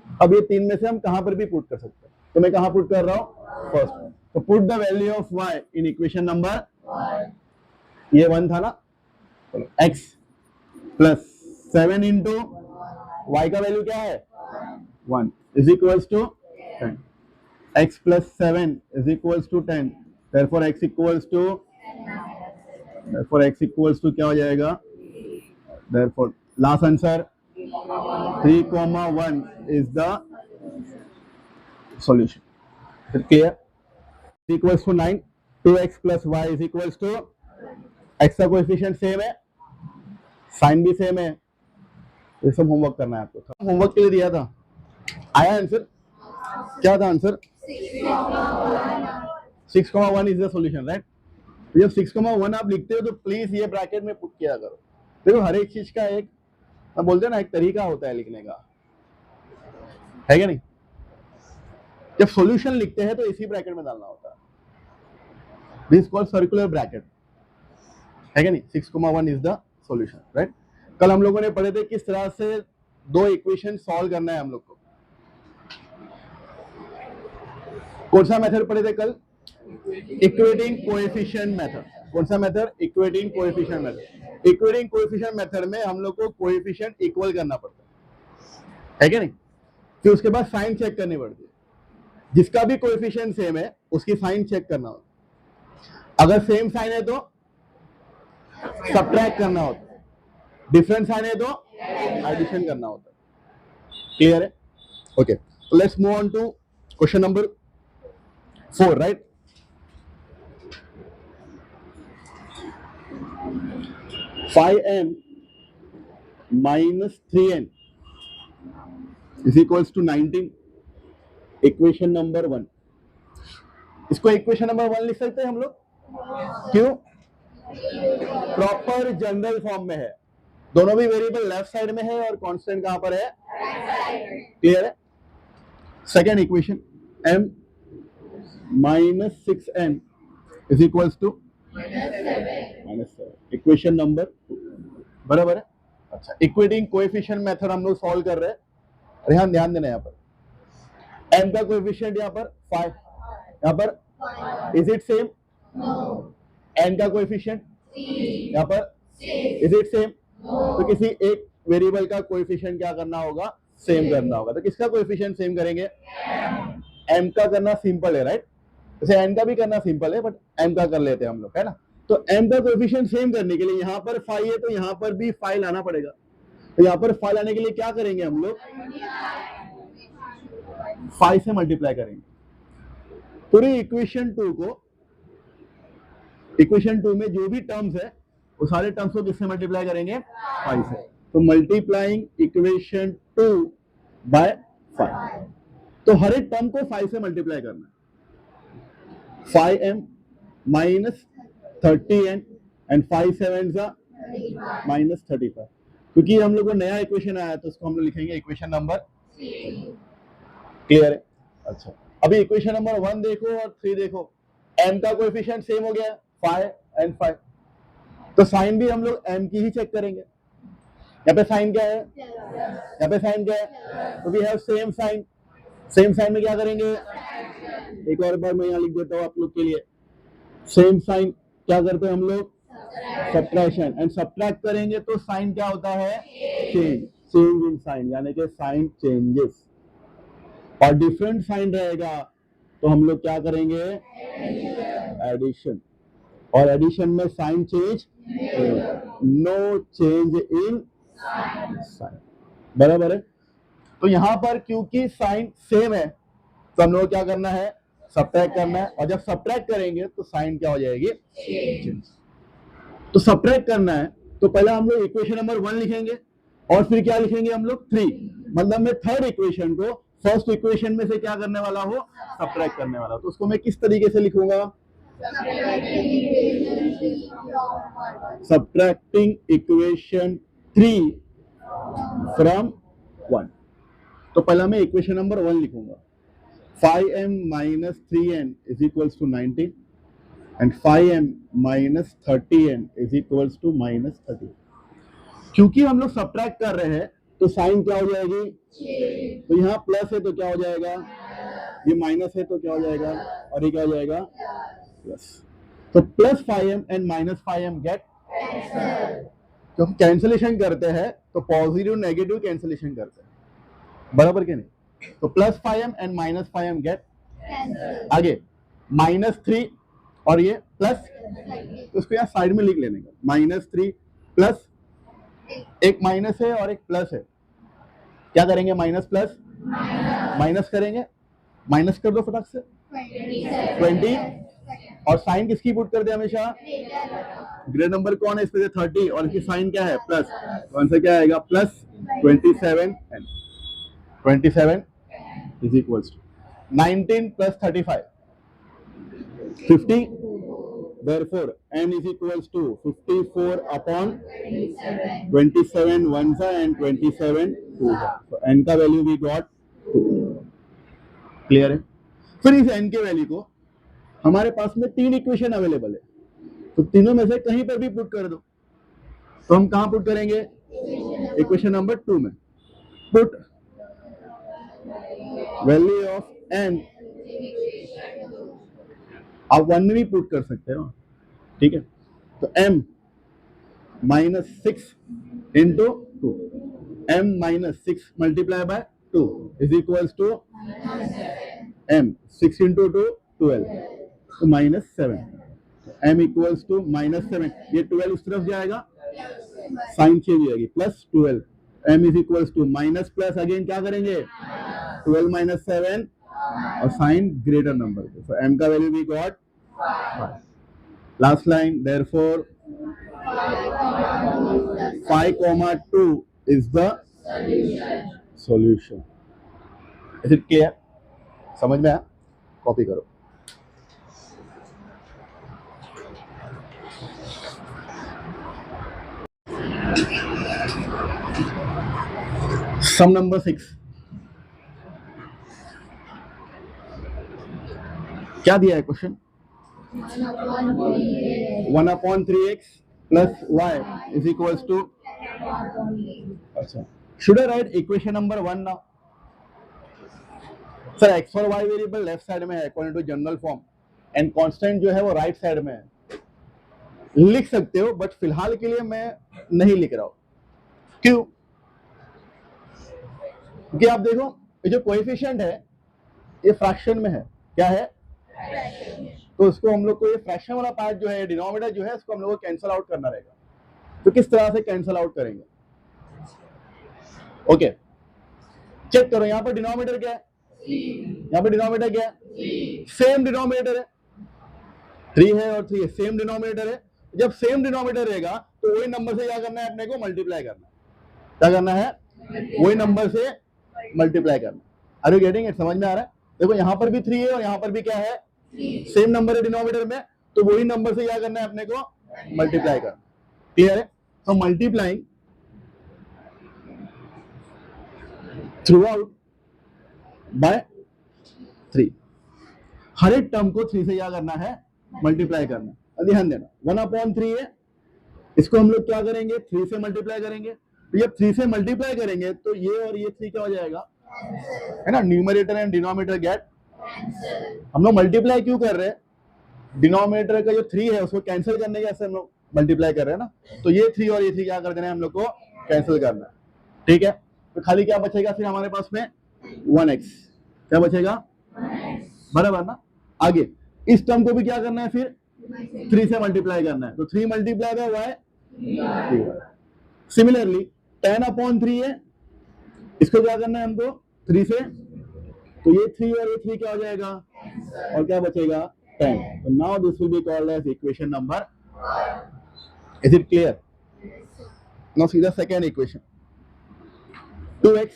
अब ये 3 में से हम कहां पर भी पुट कर सकते हैं, तो मैं कहां पुट कर रहा हूं, फर्स्ट, तो put the value of y in equation number, ये 1 था ना, x प्लस 7 इंटू y का वैल्यू क्या है 1 is equals to 10, x plus 7 is equals to 10, therefore x equals to क्या हो जाएगा, therefore last answer 3,1 is the solution. Clear? Equals to 9, 2x plus y is equals to, x का coefficient same है, sign भी same है, ये सब homework करना है आपको, होमवर्क के लिए दिया था, आया आंसर, क्या था answer, 6,1 is the solution, right. जब 6,1 आप लिखते हो तो प्लीज ये ब्रैकेट में पुट किया करो। देखो हर एक चीज का एक, मैं बोलते हैं ना, एक तरीका होता है लिखने का, है क्या नहीं, जब सॉल्यूशन लिखते हैं तो इसी ब्रैकेट में डालना होता है, दिस कॉल्ड सर्कुलर ब्रैकेट, है क्या नहीं। 6,1 इज द सॉल्यूशन, राइट। कल हम लोगों ने पढ़े थे किस तरह से 2 इक्वेशन सॉल्व करना है हम लोग को, कौन सा मेथड पढ़े थे कल, इक्वेटिंग कोएफिशिएंट मेथड। कौन सा method, equating coefficient method. Equating coefficient method में हम लोग को कोएफिशिएंट इक्वल करना पड़ता है क्या नहीं, फिर उसके बाद साइन चेक करनी पड़ती है। जिसका भी कोएफिशिएंट सेम है उसकी साइन चेक करना होता। अगर सेम साइन है तो सब्ट्रैक्ट करना होता, डिफरेंट साइन है तो एडिशन करना होता। क्लियर है? Okay, let's move on to question number 4, right? Five m minus 3n is equals to 19, equation number 1। इसको इक्वेशन नंबर 1 लिख सकते हैं हम लोग, क्यों? प्रॉपर जनरल फॉर्म में है, दोनों भी वेरिएबल लेफ्ट साइड में है और कांस्टेंट कहां पर है? क्लियर है? Second equation m minus 6n is equals to -7, equation number 2, बराबर है? अच्छा, इक्वेटिंग कोएफिशिएंट मेथड हम लोग सॉल्व कर रहे हैं। ध्यान देना, यहाँ पर m का कोएफिशिएंट यहाँ पर 5, यहाँ पर इज इट सेम? n का कोएफिशिएंट यहाँ पर इज इट सेम? तो किसी एक वेरिएबल का कोएफिशिएंट क्या करना होगा? सेम करना होगा। तो किसका कोएफिशिएंट सेम करेंगे? m का करना सिंपल है, राइट? जैसे n का भी करना सिंपल है, बट m का कर लेते हैं हम लोग, है ना? तो m का कोएफिशिएंट सेम करने के लिए यहाँ पर 5 है तो यहाँ पर भी 5 लाना पड़ेगा। तो यहाँ पर 5 लाने के लिए क्या करेंगे हम लोग? 5 से मल्टीप्लाई करेंगे। पूरी इक्वेशन 2 को, इक्वेशन 2 में जो भी टर्म्स है वो सारे टर्म्स को किससे मल्टीप्लाई करेंगे? 5 से। तो मल्टीप्लाइंग इक्वेशन 2 बाय 5, तो हर एक टर्म को 5 से मल्टीप्लाई करना है। 5m minus 30n and 5 7 minus 35, क्योंकि हम लोग को नया इक्वेशन आया तो उसको हम लोग लिखेंगे इक्वेशन नंबर 3। क्लियर है? अच्छा, अभी इक्वेशन नंबर 1 देखो और 3 देखो। m का कोएफिशिएंट सेम हो गया 5 एंड 5, तो साइन भी हम लोग m की ही चेक करेंगे। यहाँ पे साइन क्या है? यहाँ पे साइन क्या है? तो we have same sign. Same sign में क्या करेंगे? एक और बार मैं यहाँ लिख देता हूँ आप लोग के लिए। सेम साइन क्या करते हैं हम लोग? सब्ट्रैक्शन। एंड सब्ट्रैक्ट करेंगे तो साइन क्या होता है? चेंज। चेंज इन साइन, यानी कि साइन चेंजेस। और डिफरेंट साइन रहेगा तो हम लोग क्या करेंगे? एडिशन। और एडिशन में sign change, no change in sign, बराबर है? तो यहां पर क्योंकि साइन सेम है तो हम लोग क्या करना है? सब्ट्रैक्ट करना है। और जब सब्ट्रैक्ट करेंगे तो साइन क्या हो जाएगी? चेंज। तो सब्ट्रैक्ट करना है तो पहले हम लोग इक्वेशन नंबर 1 लिखेंगे और फिर क्या लिखेंगे हम लोग? 3। मतलब मैं थर्ड इक्वेशन को फर्स्ट इक्वेशन में से क्या करने वाला हो? सब्ट्रैक्ट करने वाला। तो उसको मैं किस तरीके से लिखूंगा? Subtracting equation 3 from 1। तो पहला मैं इक्वेशन नंबर 1 लिखूंगा। 5m minus 3n is equals to 19 and 5m minus 30n is equals to minus 30। क्योंकि हम लोग सब्ट्रैक्ट कर रहे हैं तो साइन क्या हो जाएगी? तो यहाँ प्लस है तो क्या हो जाएगा? ये माइनस है तो क्या हो जाएगा? और ये क्या हो जाएगा? प्लस। तो plus 5m and minus 5m gate, तो हम कैंसिलेशन करते हैं तो पॉजिटिव नेगेटिव कैंसिलेशन करते हैं, बराबर के नहीं? तो plus 5m and minus 5m gate, आगे -3 और ये प्लस, तो उसको यहाँ साइड में लिख लेने का। -3 प्लस, एक माइनस है और एक प्लस है, क्या करेंगे? माइनस प्लस माइनस करेंगे, माइनस कर दो फटाक से 20, और साइन किसकी पुट कर दे हमेशा? ग्रेड नंबर कौन है? इस पे 30 और इसकी साइन क्या है? प्लस। तो आंसर क्या आएगा? Plus 27 and 27 is equals to 19 plus 35 50। Therefore, n is equals to 54 upon 27 ones and 27 twos. So n का वैल्यू we got 2। क्लियर है? फिर इस n के वैल्यू को हमारे पास में 3 इक्वेशन अवेलेबल है, तो तीनों में से कहीं पर भी पुट कर दो। तो हम कहां पुट करेंगे? इक्वेशन नंबर 2 में। पुट वैल्यू ऑफ n, आप 1 में भी पुट कर सकते हो, ठीक है? तो m minus 6 into 2, m minus 6 multiply by 2 is equals to m 6 into 2 12 तो -7 m इक्वल्स टू -7 ये 12 उस तरफ जाएगा साइन चेंज हो जाएगी +12 m is equals to minus plus again क्या करेंगे 12 - 7 और साइन ग्रेटर नंबर पे सो m का value we got 5 last line therefore 5,2 is the solution is it clear समझ में आया कॉपी करो सम नंबर 6 क्या दिया है question 1/3x plus y is equals to अच्छा should I write equation number 1 now sir x और y वेरिएबल लेफ्ट साइड में है according to general form and constant जो है वो राइट साइड में है लिख सकते हो बट फिलहाल के लिए मैं नहीं लिख रहा हूं क्यों क्योंकि आप देखो ये जो कोएफिशिएंट है ये फ्रैक्शन में है क्या है तो उसको हम लोग को ये फ्रैक्शन वाला पार्ट जो है डिनोमिनेटर जो है इसको हम लोग को कैंसिल आउट करना रहेगा तो किस तरह से कैंसिल आउट करेंगे ओके चेक करो यहाँ पर डिनोमिनेटर क्या है यहाँ पे डिनोमिनेटर क्या है सेम डिनोमिनेटर है 3 है और 3 है सेम डिनोमिनेटर है जब सेम डिनोमिनेटर रहेगा तो वही नंबर से क्या करना है अपने को मल्टीप्लाई करना क्या करना है वही नंबर से मल्टीप्लाई करना आर यू गेटिंग इट समझ में आ रहा है देखो यहाँ पर भी 3 है और यहाँ पर भी क्या है सेम नंबर है डिनोमिनेटर में तो वही नंबर से क्या करना है अपने को मल्टीप्लाई करना क्लियर है तो मल्टीप्लाइंग थ्रू आउट बाय 3 हर एक टर्म को 3 से क्या करना है मल्टीप्लाई करना ध्यान देना 1/3 है इसको हम लोग क्या करेंगे 3 से मल्टीप्लाई करेंगे तो जब 3 से मल्टीप्लाई करेंगे तो ये और ये 3 क्या हो जाएगा है ना न्यूमरेटर एंड डिनोमिनेटर गेट हम लोग मल्टीप्लाई क्यों कर रहे हैं डिनोमिनेटर का जो 3 है उसको कैंसिल करने के ऐसे हम लोग मल्टीप्लाई कर रहे हैं ना तो ये 3 और ये 3 क्या कर देना है हम लोग को कैंसिल करना है ठीक है तो खाली क्या बचेगा फिर हमारे पास में 1x क्या बचेगा बराबर ना आगे इस टर्म को भी क्या करना है फिर 3 से मल्टीप्लाई करना है तो 3 मल्टीप्लाई बाय y सिमिलरली 10/3 है इसको क्या करना है हमको 3 से तो ये 3 और ये 3 क्या हो जाएगा और क्या बचेगा 10 तो now this will be called as equation number is it clear now see the second equation 2x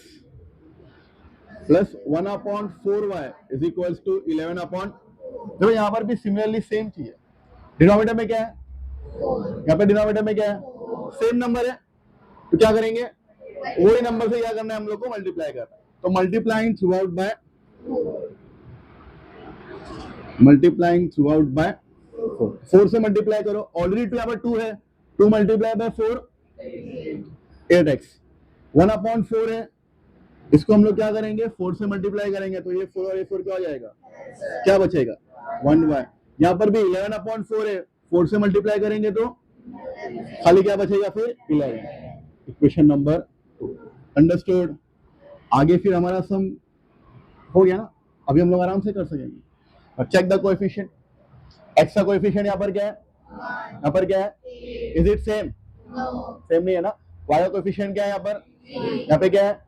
plus 1/4y is equals to 11 देखो यहाँ पर भी सिमिलरली सेम चीज है डिनोमिनेटर में क्या है यहाँ पे डिनोमिनेटर में क्या है सेम नंबर है तो क्या करेंगे वही नंबर से क्या करना है हम लोग को मल्टीप्लाई करना है तो मल्टीप्लाइंग थ्रू आउट बाय 4 से मल्टीप्लाई करो ऑलरेडी 2 यहाँ पर 2 है 2 मल्टीप्लाई बाय 4 8x 1/4 है इसको हम लोग क्या करेंगे 4 से मल्टीप्लाई करेंगे तो ये 4 और ये 4 क्या हो जाएगा क्या बचेगा 1y यहाँ पर भी 11/4 है 4 से मल्टीप्लाई करेंगे तो खाली क्या बचेगा फिर 11 इक्वेशन नंबर 2 अंडरस्टूड आगे फिर हमारा सम हो गया ना अभी हम लोग आराम से कर सकेंगे और चेक द कोएफिशिएंट x का कोएफिशिएंट यहाँ पर क्या है इज इट सेम नहीं है ना y का कोएफिशिएंट क्या है यहाँ पे क्या है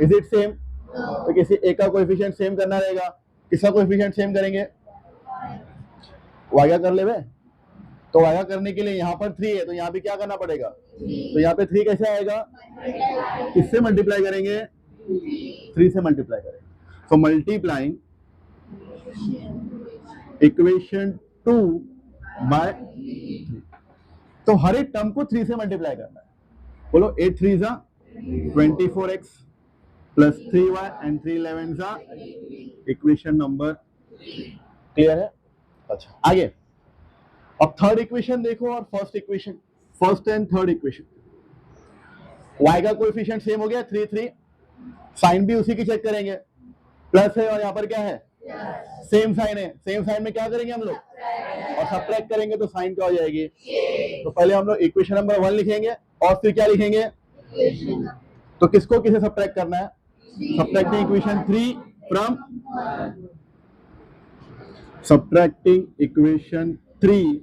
इज इट सेम तो किसी एक का कोएफिशिएंट सेम करना रहेगा किसका कोएफिशिएंट सेम करेंगे y का कर ले तो y का करने के लिए यहाँ पर 3 है तो यहाँ पे क्या करना पड़ेगा तो यहाँ पे 3 कैसे आएगा किससे मल्टीप्लाई करेंगे 3 से मल्टीप्लाई करेंगे तो मल्टीप्लाइंग इक्वेशन 2 बाय 3 तो हर एक टर्म को 3 से मल्टीप्लाई करना है बोलो 8 3 जा 24x plus 3y and 3 11 जा इक्वेशन नंबर क्लियर है अच्छा आगे अब थर्ड इक्वेशन देखो और first and third equation y का कोएफिशिएंट सेम हो गया 3 3 साइन भी उसी की चेक करेंगे प्लस है और यहाँ पर क्या है सेम साइन है सेम साइन में क्या करेंगे हम लोग और सब्ट्रैक्ट करेंगे तो साइन क्या हो जाएगी तो पहले हम लोग इक्वेशन नंबर 1 लिखेंगे और फिर क्या लिखेंगे तो किसको किसे सब्ट्रैक्ट करना है subtracting equation 3 from subtracting equation 3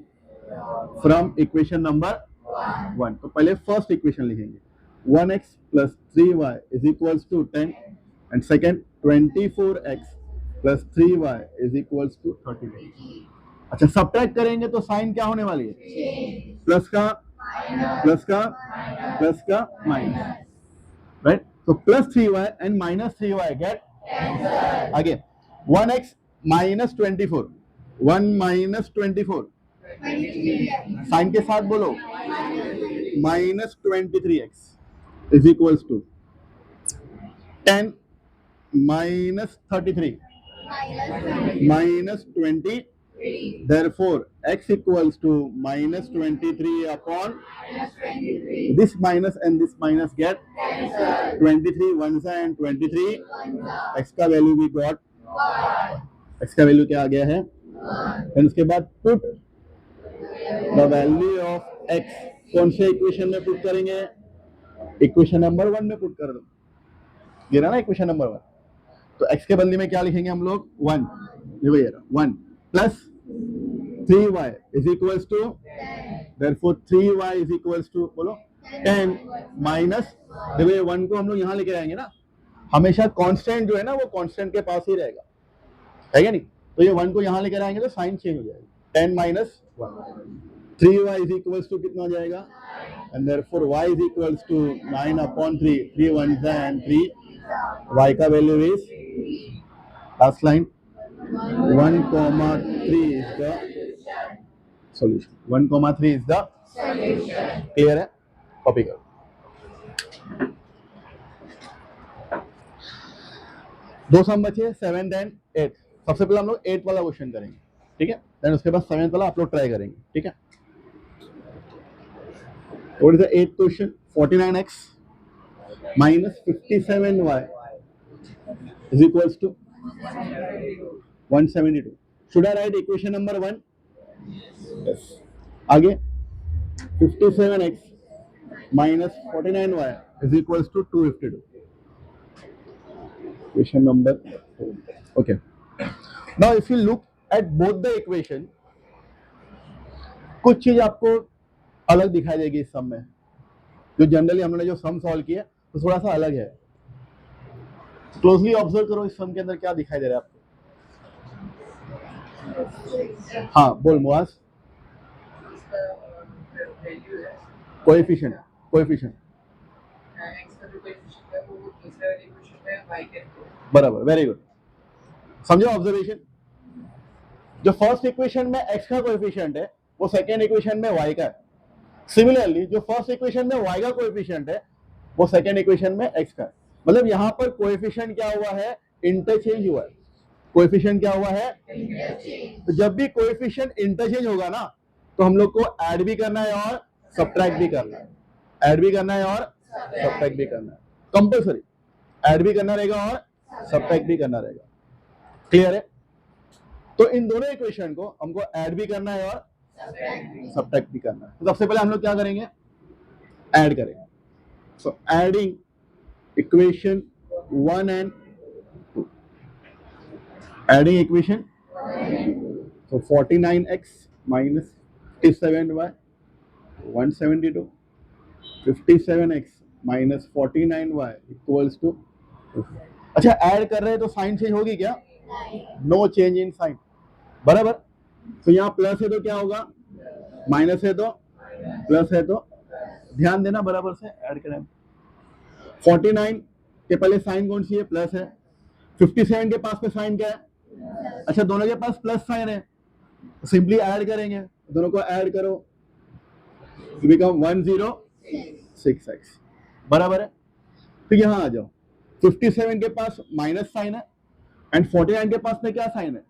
from equation number 1। तो पहले फर्स्ट इक्वेशन लिखेंगे 1x plus 3y is equals to 10 and second 24x plus 3y is equals to 38। अच्छा सब्ट्रैक्ट करेंगे तो साइन क्या होने वाली है, प्लस का प्लस का प्लस का माइनस, राइट। तो plus 3y and minus 3y get again 1x minus 24, 1 minus 24 sign के साथ बोलो minus 23x is equals to 10 minus 33 minus 20, therefore x equals to minus 23 upon this minus and this minus get 23 ones and 23 x का value भी got, x का value क्या आ गया है, फिर उसके बाद put the value of x कौन से इक्वेशन में पुट करेंगे, इक्वेशन नंबर 1 में पुट कर दो, ये रहा ना इक्वेशन नंबर 1। तो x के बदले में क्या लिखेंगे हम लोग 1, ये रहा 1 plus 3y is equals to, therefore 3y is equals to बोलो 10 माइनस, देखो ये 1 को हम लोग यहाँ लेके आएंगे ना, हमेशा कांस्टेंट जो है ना वो कांस्टेंट के पास ही रहेगा, है क्या नहीं। तो ये 1 को यहाँ लेकर आएंगे तो साइन चेंज हो जाएगा, 10 minus 1, 3y is equals to कितना हो जाएगा, and therefore y is equals to 9 upon 3, 3 1s and 3, y का वैल्यू इज लास्ट लाइन 1,3 is the solution, 1,3 is the solution। Clear है, कॉपी करो। दो सम बचे 7 एंड 8। सबसे पहले हम लोग 8 वाला क्वेश्चन करेंगे, ठीक है, देन उसके बाद 7 वाला आप लोग ट्राई करेंगे, ठीक है। What is the 8th question, 49x minus 57y is equals to 172। Should I write equation number 1? Yes। आगे 57x minus 49y is equals to 252। Equation number 4। Okay। Now if you look at both the equation, कुछ चीज आपको अलग दिखाई देगी इस सम में, जो जनरली हमने जो सम सॉल्व किया तो थोड़ा सा अलग है। क्लोजली ऑब्जर्व करो इस सम के अंदर क्या दिखाई दे रहा है आपको। हाँ बोल मुआज। कोएफिशिएंट, कोएफिशिएंट बराबर, वेरी गुड। समझो ऑब्जर्वेशन, जो फर्स्ट इक्वेशन में x का कोएफिशिएंट है वो सेकेंड इक्वेशन में y का है। सिमिलरली जो फर्स्ट इक्वेशन में y का कोएफिशिएंट है वो सेकेंड इक्वेशन में x का है। मतलब यहाँ पर कोएफिशिएंट क्या हुआ है, इंटरचेंज हुआ है। कोएफिशिएंट क्या हुआ है, तो जब भी कोएफिशिएंट इंटरचेंज होगा ना तो हम लोग को ऐड भी करना है और सब्ट्रैक्ट भी करना है, ऐड भी करना है और सब्ट्रैक्ट भी करना है, कंपल्सरी ऐड भी करना रहेगा और सब्ट्रैक्ट भी करना रहेगा। क्लियर है। तो इन दोनों इक्वेशन को हमको ऐड भी करना है और सब्ट्रैक्ट भी करना है। तो सबसे पहले हम लोग क्या करेंगे, ऐड करेंगे। So adding equation 1 and 2, adding equation, so 49x minus 57y 172, 57x minus 49y equals to, अच्छा ऐड कर रहे हैं तो साइन चेंज होगी क्या, नो चेंज इन साइन, बराबर। तो यहाँ प्लस है तो क्या होगा, माइनस है तो प्लस है, तो ध्यान देना बराबर से ऐड करें। 49 के पहले साइन कौन सी है, प्लस है। 57 के पास में साइन क्या है, अच्छा दोनों के पास प्लस साइन है, सिंपली ऐड करेंगे, दोनों को ऐड करो, बिकम 106x, बराबर है। फिर यहाँ आ जाओ, 57 के पास माइनस साइन है एंड 49 के पास में क्या साइन है,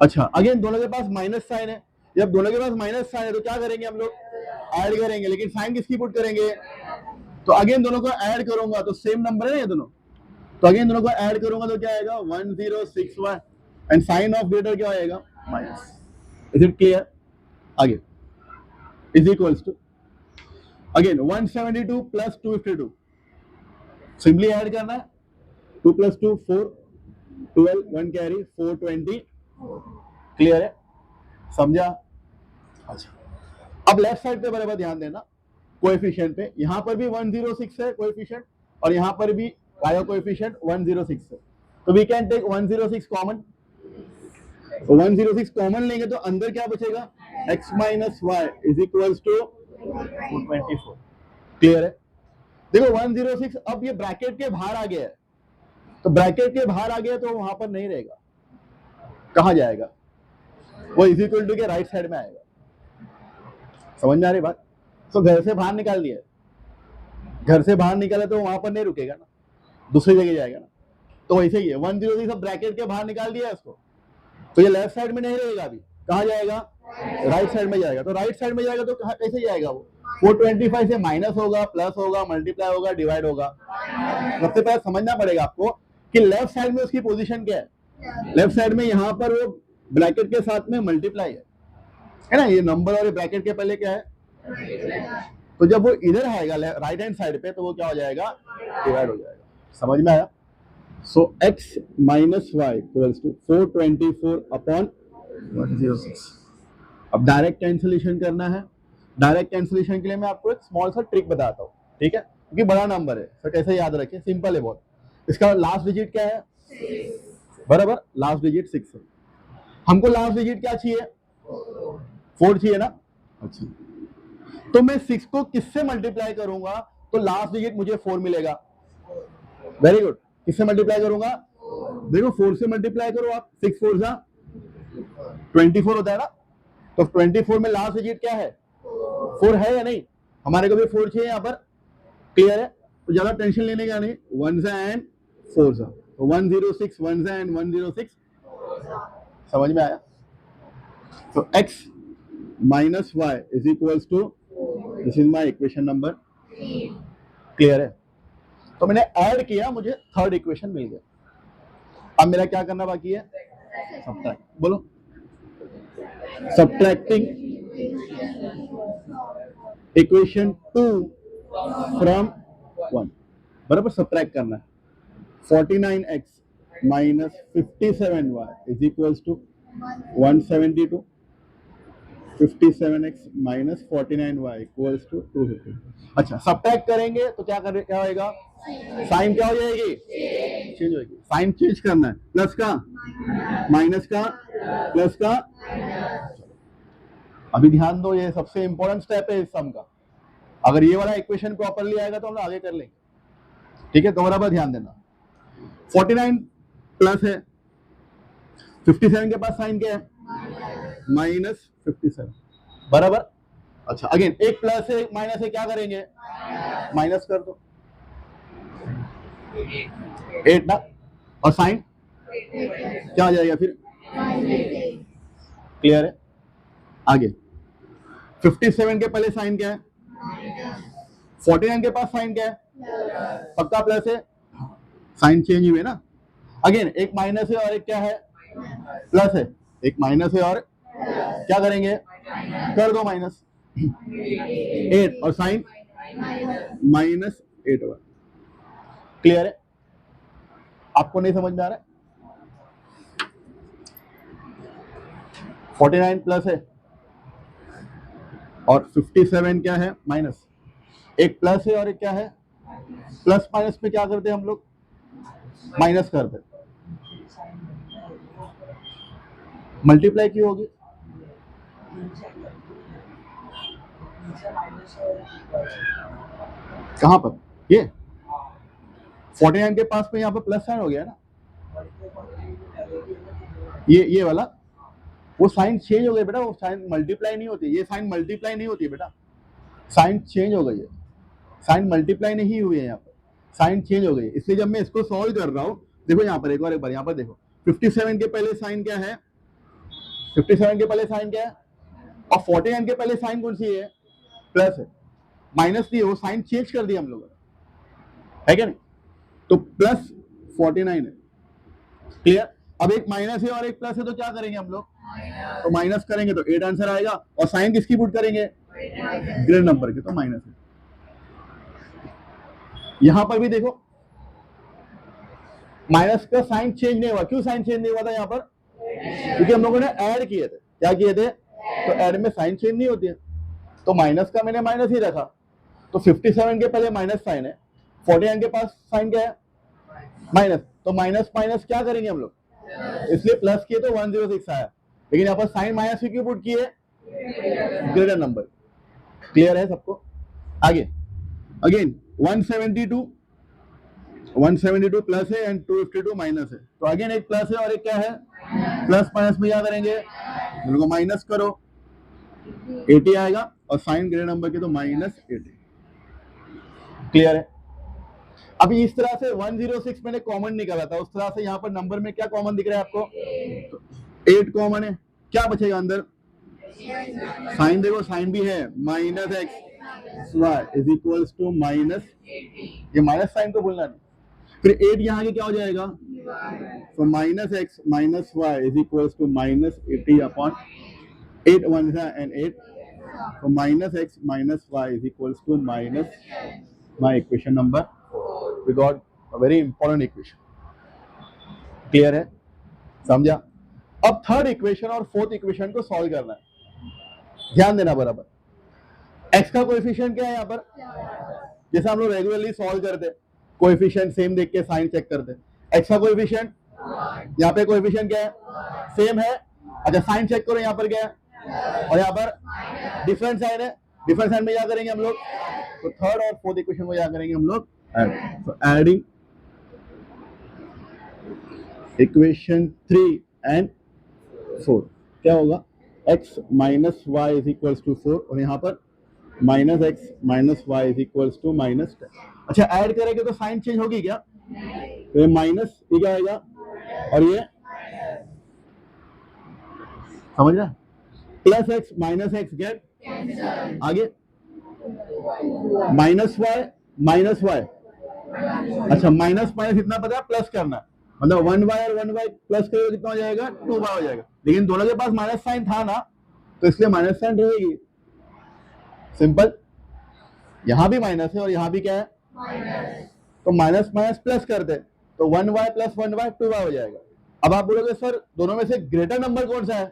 अच्छा अगेन दोनों के पास माइनस साइन है। जब दोनों के पास माइनस साइन है तो क्या करेंगे हम लोग, ऐड करेंगे, लेकिन साइन किसकी पुट करेंगे, तो अगेन दोनों को ऐड करूंगा तो सेम नंबर है ना ये दोनों, तो अगेन दोनों को ऐड करूंगा तो क्या आएगा 106y and sign of greater क्या आएगा, माइनस। Is it clear. आगे is equals to again 172 plus 252, simply add करना है, 2 + 2 4, 12 1 कैरी 420 क्लियर है, समझा? अच्छा, अब लेफ्ट साइड पे बराबर ध्यान देना कोएफिशिएंट पे, यहां पर भी 106 है कोएफिशिएंट और यहां पर भी आया कोएफिशिएंट 106 है, तो we can take 106 common. 106 common लेंगे तो अंदर क्या बचेगा, x minus Y is equal to 224। Clear है? देखो 106 अब ये ब्रैकेट के बाहर आ गया है, तो ब्रैकेट के बाहर आ गया तो वहां पर नहीं रहेगा, कहां जाएगा, वो इज इक्वल टू के राइट साइड में आएगा। समझ में आ रही बात? तो घर से बाहर निकाल दिया, घर से बाहर निकाला तो वहां पर नहीं रुकेगा ना, दूसरी जगह जाएगा ना, तो वैसे ही है 106 सब ब्रैकेट के बाहर निकाल दिया इसको, तो ये लेफ्ट साइड में नहीं रहेगा, अभी कहां जाएगा, राइट साइड में जाएगा। तो राइट साइड में जाएगा तो कैसे जाएगा, वो 425 से माइनस होगा, प्लस होगा, मल्टीप्लाई होगा, डिवाइड होगा। सबसे पहले समझना पड़ेगा आपको कि लेफ्ट साइड में उसकी पोजीशन क्या है। लेफ्ट साइड में यहाँ पर वो ब्रैकेट के साथ में मल्टीप्लाई है ना, ये नंबर और ब्रैकेट के पहले क्या है, तो जब वो इधर आएगा राइट हैंड साइड पे तो वो क्या हो जाएगा, डिवाइड हो जाएगा। समझ में आया? So x minus y equals to 424 upon 106। अब डायरेक्ट कैंसिलेशन करना है। डायरेक्ट कैंसिलेशन के लिए मैं आपको एक स्मॉल सा ट्रिक बताता हूँ, ठीक है, क्योंकि बड़ा नंबर है तो कैसे याद रखें, सिंपल है बहुत। इसका लास्ट डिजिट क्या है, 6। बराबर, लास्ट डिजिट 6 है। हमको लास्ट डिजिट क्या चाहिए, 4 चाहिए ना। अच्छा, तो मैं 6 को किससे मल्टीप्लाई करूंगा तो लास्ट डिजिट मुझे 4 मिलेगा। वेरी गुड, किससे मल्टीप्लाई करूंगा, देखो 4 से मल्टीप्लाई करो आप, 6 4 जा 24 होता है ना, तो 24 में लास्ट डिजिट क्या है, 4 है या नहीं, हमारे को भी 4 चाहिए यहाँ पर। क्लियर है? तो ज्यादा टेंशन लेने का नहीं, 1 जा एंड 4 जा, तो 106 1 जा एंड 106। समझ में आया? तो x minus Y is equals to, this is my equation number. Clear है? तो मैंने ऐड किया, मुझे थर्ड इक्वेशन मिल गया। अब मेरा क्या करना बाकी है, सब्ट्रैक्ट। बोलो, सब्ट्रैक्टिंग इक्वेशन 2 फ्रॉम 1। बराबर, सब्ट्रैक्ट करना है। 49x minus 57y is equals to 172। 57x minus 49y equals to 250। अच्छा, सब्ट्रैक्ट करेंगे तो क्या होएगा, साइन क्या हो जाएगी, चेंज होगी। साइन चेंज करना है, प्लस का माइनस का प्लस का। अभी ध्यान दो, ये सबसे इंपॉर्टेंट स्टेप है इस सम का। अगर ये वाला इक्वेशन प्रॉपरली आएगा तो हम आगे कर लेंगे, ठीक है। तो बराबर ध्यान देना, 49 प्लस है, 57 के पास साइन क्या है, माइनस 57। बराबर। अच्छा, अगेन एक प्लस है एक माइनस है, क्या करेंगे, माइनस कर दो, 8 ना, और साइन क्या आ जाएगा फिर, क्लियर है। आगे 57 के पहले साइन क्या है, 49 के पास साइन क्या है, पक्का प्लस है, साइन चेंज हुए ना। अगेन एक माइनस है और एक क्या है, प्लस है, एक माइनस है और क्या करेंगे, कर दो माइनस 8 और साइन माइनस 8 होगा। क्लियर है? आपको नहीं समझ में आ रहा है? 49 प्लस है और 57 क्या है, माइनस। एक प्लस है और एक क्या है, प्लस माइनस पे क्या करते हैं हम लोग, माइनस करते। मल्टीप्लाई क्यों होगी, कहां पर, ये 49 के पास में यहाँ पर प्लस साइन हो गया ना, ये वाला, वो साइन चेंज हो गई बेटा, वो साइन मल्टीप्लाई नहीं होती, ये साइन मल्टीप्लाई नहीं होती बेटा, साइन चेंज हो गई है, साइन मल्टीप्लाई नहीं हुई है यहाँ पर, साइन चेंज हो गई। इसलिए जब मैं इसको सॉल्व कर रहा हूँ, देखो यहाँ पर एक बार यहाँ पर देखो, 57 के पहले साइन क्या है, 57 के पहले साइन क्या है, और 49 के पहले साइन कौन सी है, प्लस है, माइनस नहीं है, वो साइन चेंज कर दिया हम लोगों ने, है क्या नहीं। तो प्लस 49 है, क्लियर। अब एक माइनस है और एक प्लस है, तो क्या करेंगे हम लोग, तो माइनस करेंगे तो 8 आंसर आएगा, और साइन किसकी पुट करेंगे, ग्रेड नंबर के, तो माइनस है। यहां पर भी देखो माइनस का साइन चेंज नहीं हुआ, क्यों साइन चेंज नहीं हुआ था यहाँ पर, क्योंकि हम लोगों ने ऐड किए थे। क्या किए थे? तो ऐड में साइन चेंज नहीं होती है, तो माइनस का मैंने माइनस ही रखा, तो 57 के पहले माइनस साइन है, 49 के पास साइन क्या है? माइनस, तो माइनस माइनस क्या करेंगे हम लोग, इसलिए प्लस किए तो 106 आया, लेकिन यहाँ पर साइन माइनस क्यों पुट किए? Greater number. क्लियर है सबको? आगे अगेन 172 प्लस है एंड 252 माइनस है, तो अगेन एक प्लस है और एक क्या है? प्लस माइनस में क्या करेंगे? इनको माइनस करो, 80 आएगा, और साइन ग्रेटर नंबर के तो माइनस 80। क्लियर है? अभी इस तरह से 106 मैंने कॉमन निकाला था, उस तरह से यहाँ पर नंबर में क्या कॉमन दिख रहा है आपको? 8 कॉमन है, क्या बचेगा अंदर? साइन देखो, साइन भी है, minus x y is equal to minus, ये माइनस साइन तो भूलना नहीं, फिर 8 यहाँ के क्या हो जाएगा? तो minus x minus Y is equal to minus 80 upon 8 1 and 8, तो minus x minus Y is equal to minus, my equation number, we got a very important equation। Clear है? समझा? अब थर्ड इक्वेशन और फोर्थ इक्वेशन को solve करना है, ध्यान देना बराबर। x का कोएफिशिएंट क्या है यहाँ पर? जैसे हम लोग रेगुलरली सॉल्व करते, कोएफिशिएंट सेम देख के साइन चेक करते, x का कोएफिशिएंट, यहाँ पे कोएफिशिएंट क्या है? सेम है। अच्छा साइन चेक करो, यहाँ पर क्या है? और यहाँ पर डिफरेंट साइन है, डिफरेंट साइन में क्या करेंगे हम लोग? तो थर्ड और फोर्थ इक्वेशन को क्या करेंगे हम लोग? So adding equation 3 and 4 क्या होगा? x minus Y is equal to 4, और यहाँ पर minus x minus Y is equal to minus 10। अच्छा ऐड करेंगे तो साइन चेंज होगी क्या? तो ये माइनस, ये क्या आएगा? और ये समझ रहा? Plus x minus x get, आगे माइनस वाई, अच्छा माइनस माइनस इतना पता है प्लस करना है, मतलब 1y और 1y प्लस करोगे कितना हो जाएगा? 2y हो जाएगा, लेकिन दोनों के पास माइनस साइन था ना, तो इसलिए माइनस साइन रहेगी। सिंपल, यहां भी माइनस है और यहां भी क्या है? तो माइनस माइनस प्लस करते, तो 1y प्लस 1y 2y हो जाएगा। अब आप बोलोगे सर दोनों में से ग्रेटर नंबर कौन सा है?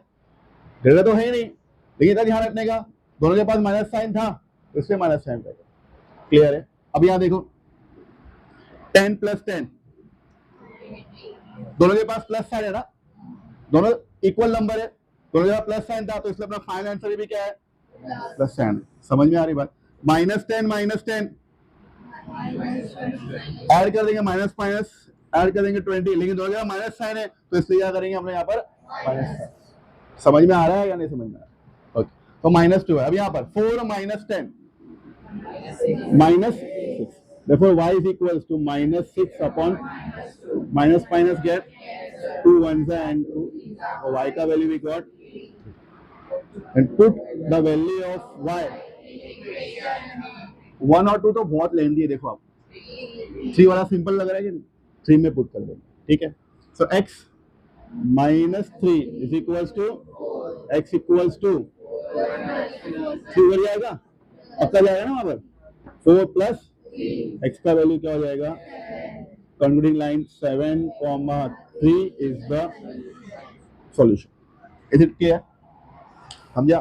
ग्रेटर तो है ही नहीं, लेकिन इतना ध्यान रखने का, दोनों के पास माइनस साइन था, तो इसलिए माइनस साइन रहेगा। क्लियर है? अब यहां देखो 10 प्लस 10, दोनों के पास प्लस साइन है ना, दोनों इक्वल नंबर है, दोनों के पास प्लस साइन था, तो इसलिए अपना फाइनल आंसर भी क्या है? Plus sign. समझ में आ रही बात? माइनस 10 ऐड कर देंगे, माइनस माइनस ऐड कर देंगे 20, लेकिन दोनों के पास माइनस साइन है, तो इसलिए क्या करेंगे हमने यहाँ पर? माइनस। समझ में आ रहा है या नहीं समझ में आ रहा है? ओके, तो माइनस 2 है। अब यहाँ पर 4 minus 10 minus 6, therefore y is equals to minus 6 upon minus minus get 2 1s and 2, so y का value we got, and put the value of y, 1 और 2 तो बहुत लेंदी है, देखो आप 3 वाला सिंपल लग रहा है कि नहीं, 3 में पुट कर देंगे, ठीक है। So x minus 3 is equals to x equals to 3 हो जाएगा, पक्का जाएगा ना वहां पर, 4 प्लस x का वैल्यू क्या हो जाएगा? Concluding line 7,3 is the solution. Is it clear? समझा?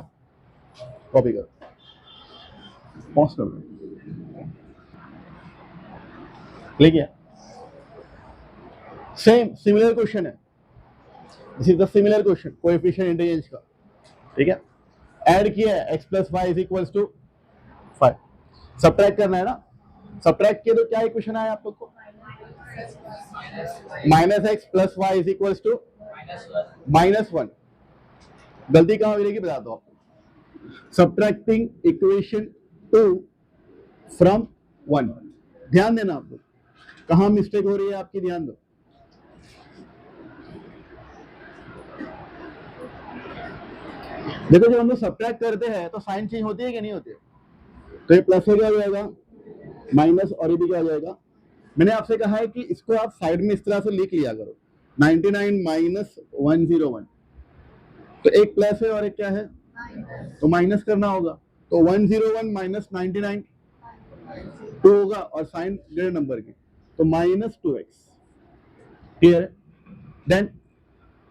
कॉपी करो, पॉज कर दो, क्लिक है? सेम सिमिलर क्वेश्चन है, this is the similar question coefficient interchange का, ठीक है। ऐड किया है x plus Y is equals to 5, subtract करना है ना, सब्ट्रैक्ट किया तो क्या इक्वेशन आया आप लोग को? Minus x plus Y is equals to -1। गलती कहां मिलेगी बता दो आपको? Subtracting equation 2 from 1। ध्यान देना आप लोग, कहां मिस्टेक हो रही है आपकी, ध्यान दो। देखो जब हम लोग सब्ट्रैक्ट करते हैं तो साइन चेंज होती है कि नहीं होती है? तो ये प्लस हो जाएगा, माइनस और ये भी क्या हो जाएगा? मैंने आपसे कहा है कि इसको आप साइड में इस तरह से लिख लिया करो, 99 माइनस 101, तो एक प्लस है और एक क्या है? तो माइनस करना होगा, तो 101 माइनस 99 2 होगा, और साइन ग्रेटर नंबर की, तो माइनस 2x। क्लियर है? देन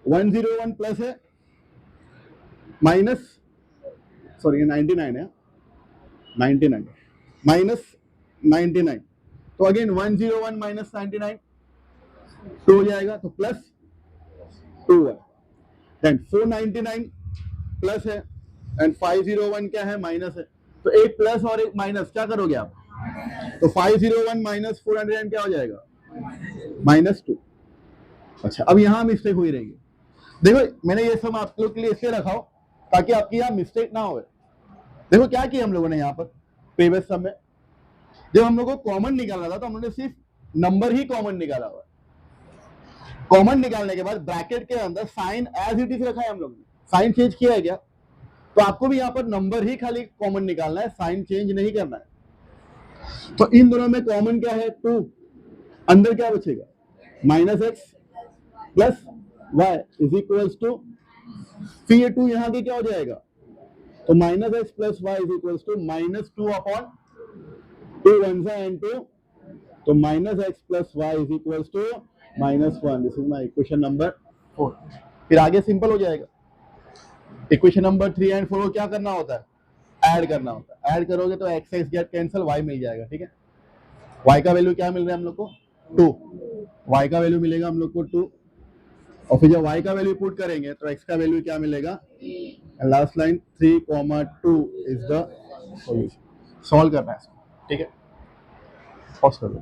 101 प्लस है माइनस, सॉरी 99 है, 99 माइनस 99, तो अगेन 101 माइनस 99 2 हो जाएगा, तो प्लस 2 है। देन 499 प्लस है एंड 501 क्या है, माइनस है। तो एक प्लस और एक माइनस क्या करोगे आप, तो 501 माइनस 409 क्या हो जाएगा, -2। अच्छा, अब यहां मिस्टेक हुई रहेगी। देखो मैंने ये सब आप लोग के लिए इसलिए रखा हो ताकि आपकी यहाँ मिस्टेक ना हो। देखो क्या किया हम लोगों ने यहाँ पर प्रीवियस सम में, जब हम लोग को कॉमन निकालना था तो हम लोगों ने सिर्फ नंबर ही कॉमन निकाला हुआ है। कॉमन निकालने के बाद ब्रैकेट के अंदर साइन एज इट इज रखा है हम लोग ने, साइन चेंज किया है क्या, तो आपको भी यहाँ पर नंबर ही खाली कॉमन निकालना है, साइन चेंज नहीं करना है। तो इन दोनों में कॉमन क्या है, 2, अंदर क्या बचेगा, -x plus y is equals to, फिर ये 2 यहाँ के क्या हो जाएगा, तो -x plus y is equals to -2 upon 2 1 and 2, तो -x plus y is equals to -1। This is my equation number 4। फिर आगे सिंपल हो जाएगा। इक्वेशन नंबर 3 एंड 4 को क्या करना होता है, ऐड करना होता है। ऐड करोगे तो x x get cancel, y मिल जाएगा, ठीक है। y का वैल्यू क्या मिल रहा है हम लोग को, 2, y का वैल्यू मिलेगा हम लोग को 2, और फिर जब y का वैल्यू पुट करेंगे तो x का वैल्यू क्या मिलेगा, last line 3,2 is the solution. Solve करना है, ठीक है, पॉज कर लो।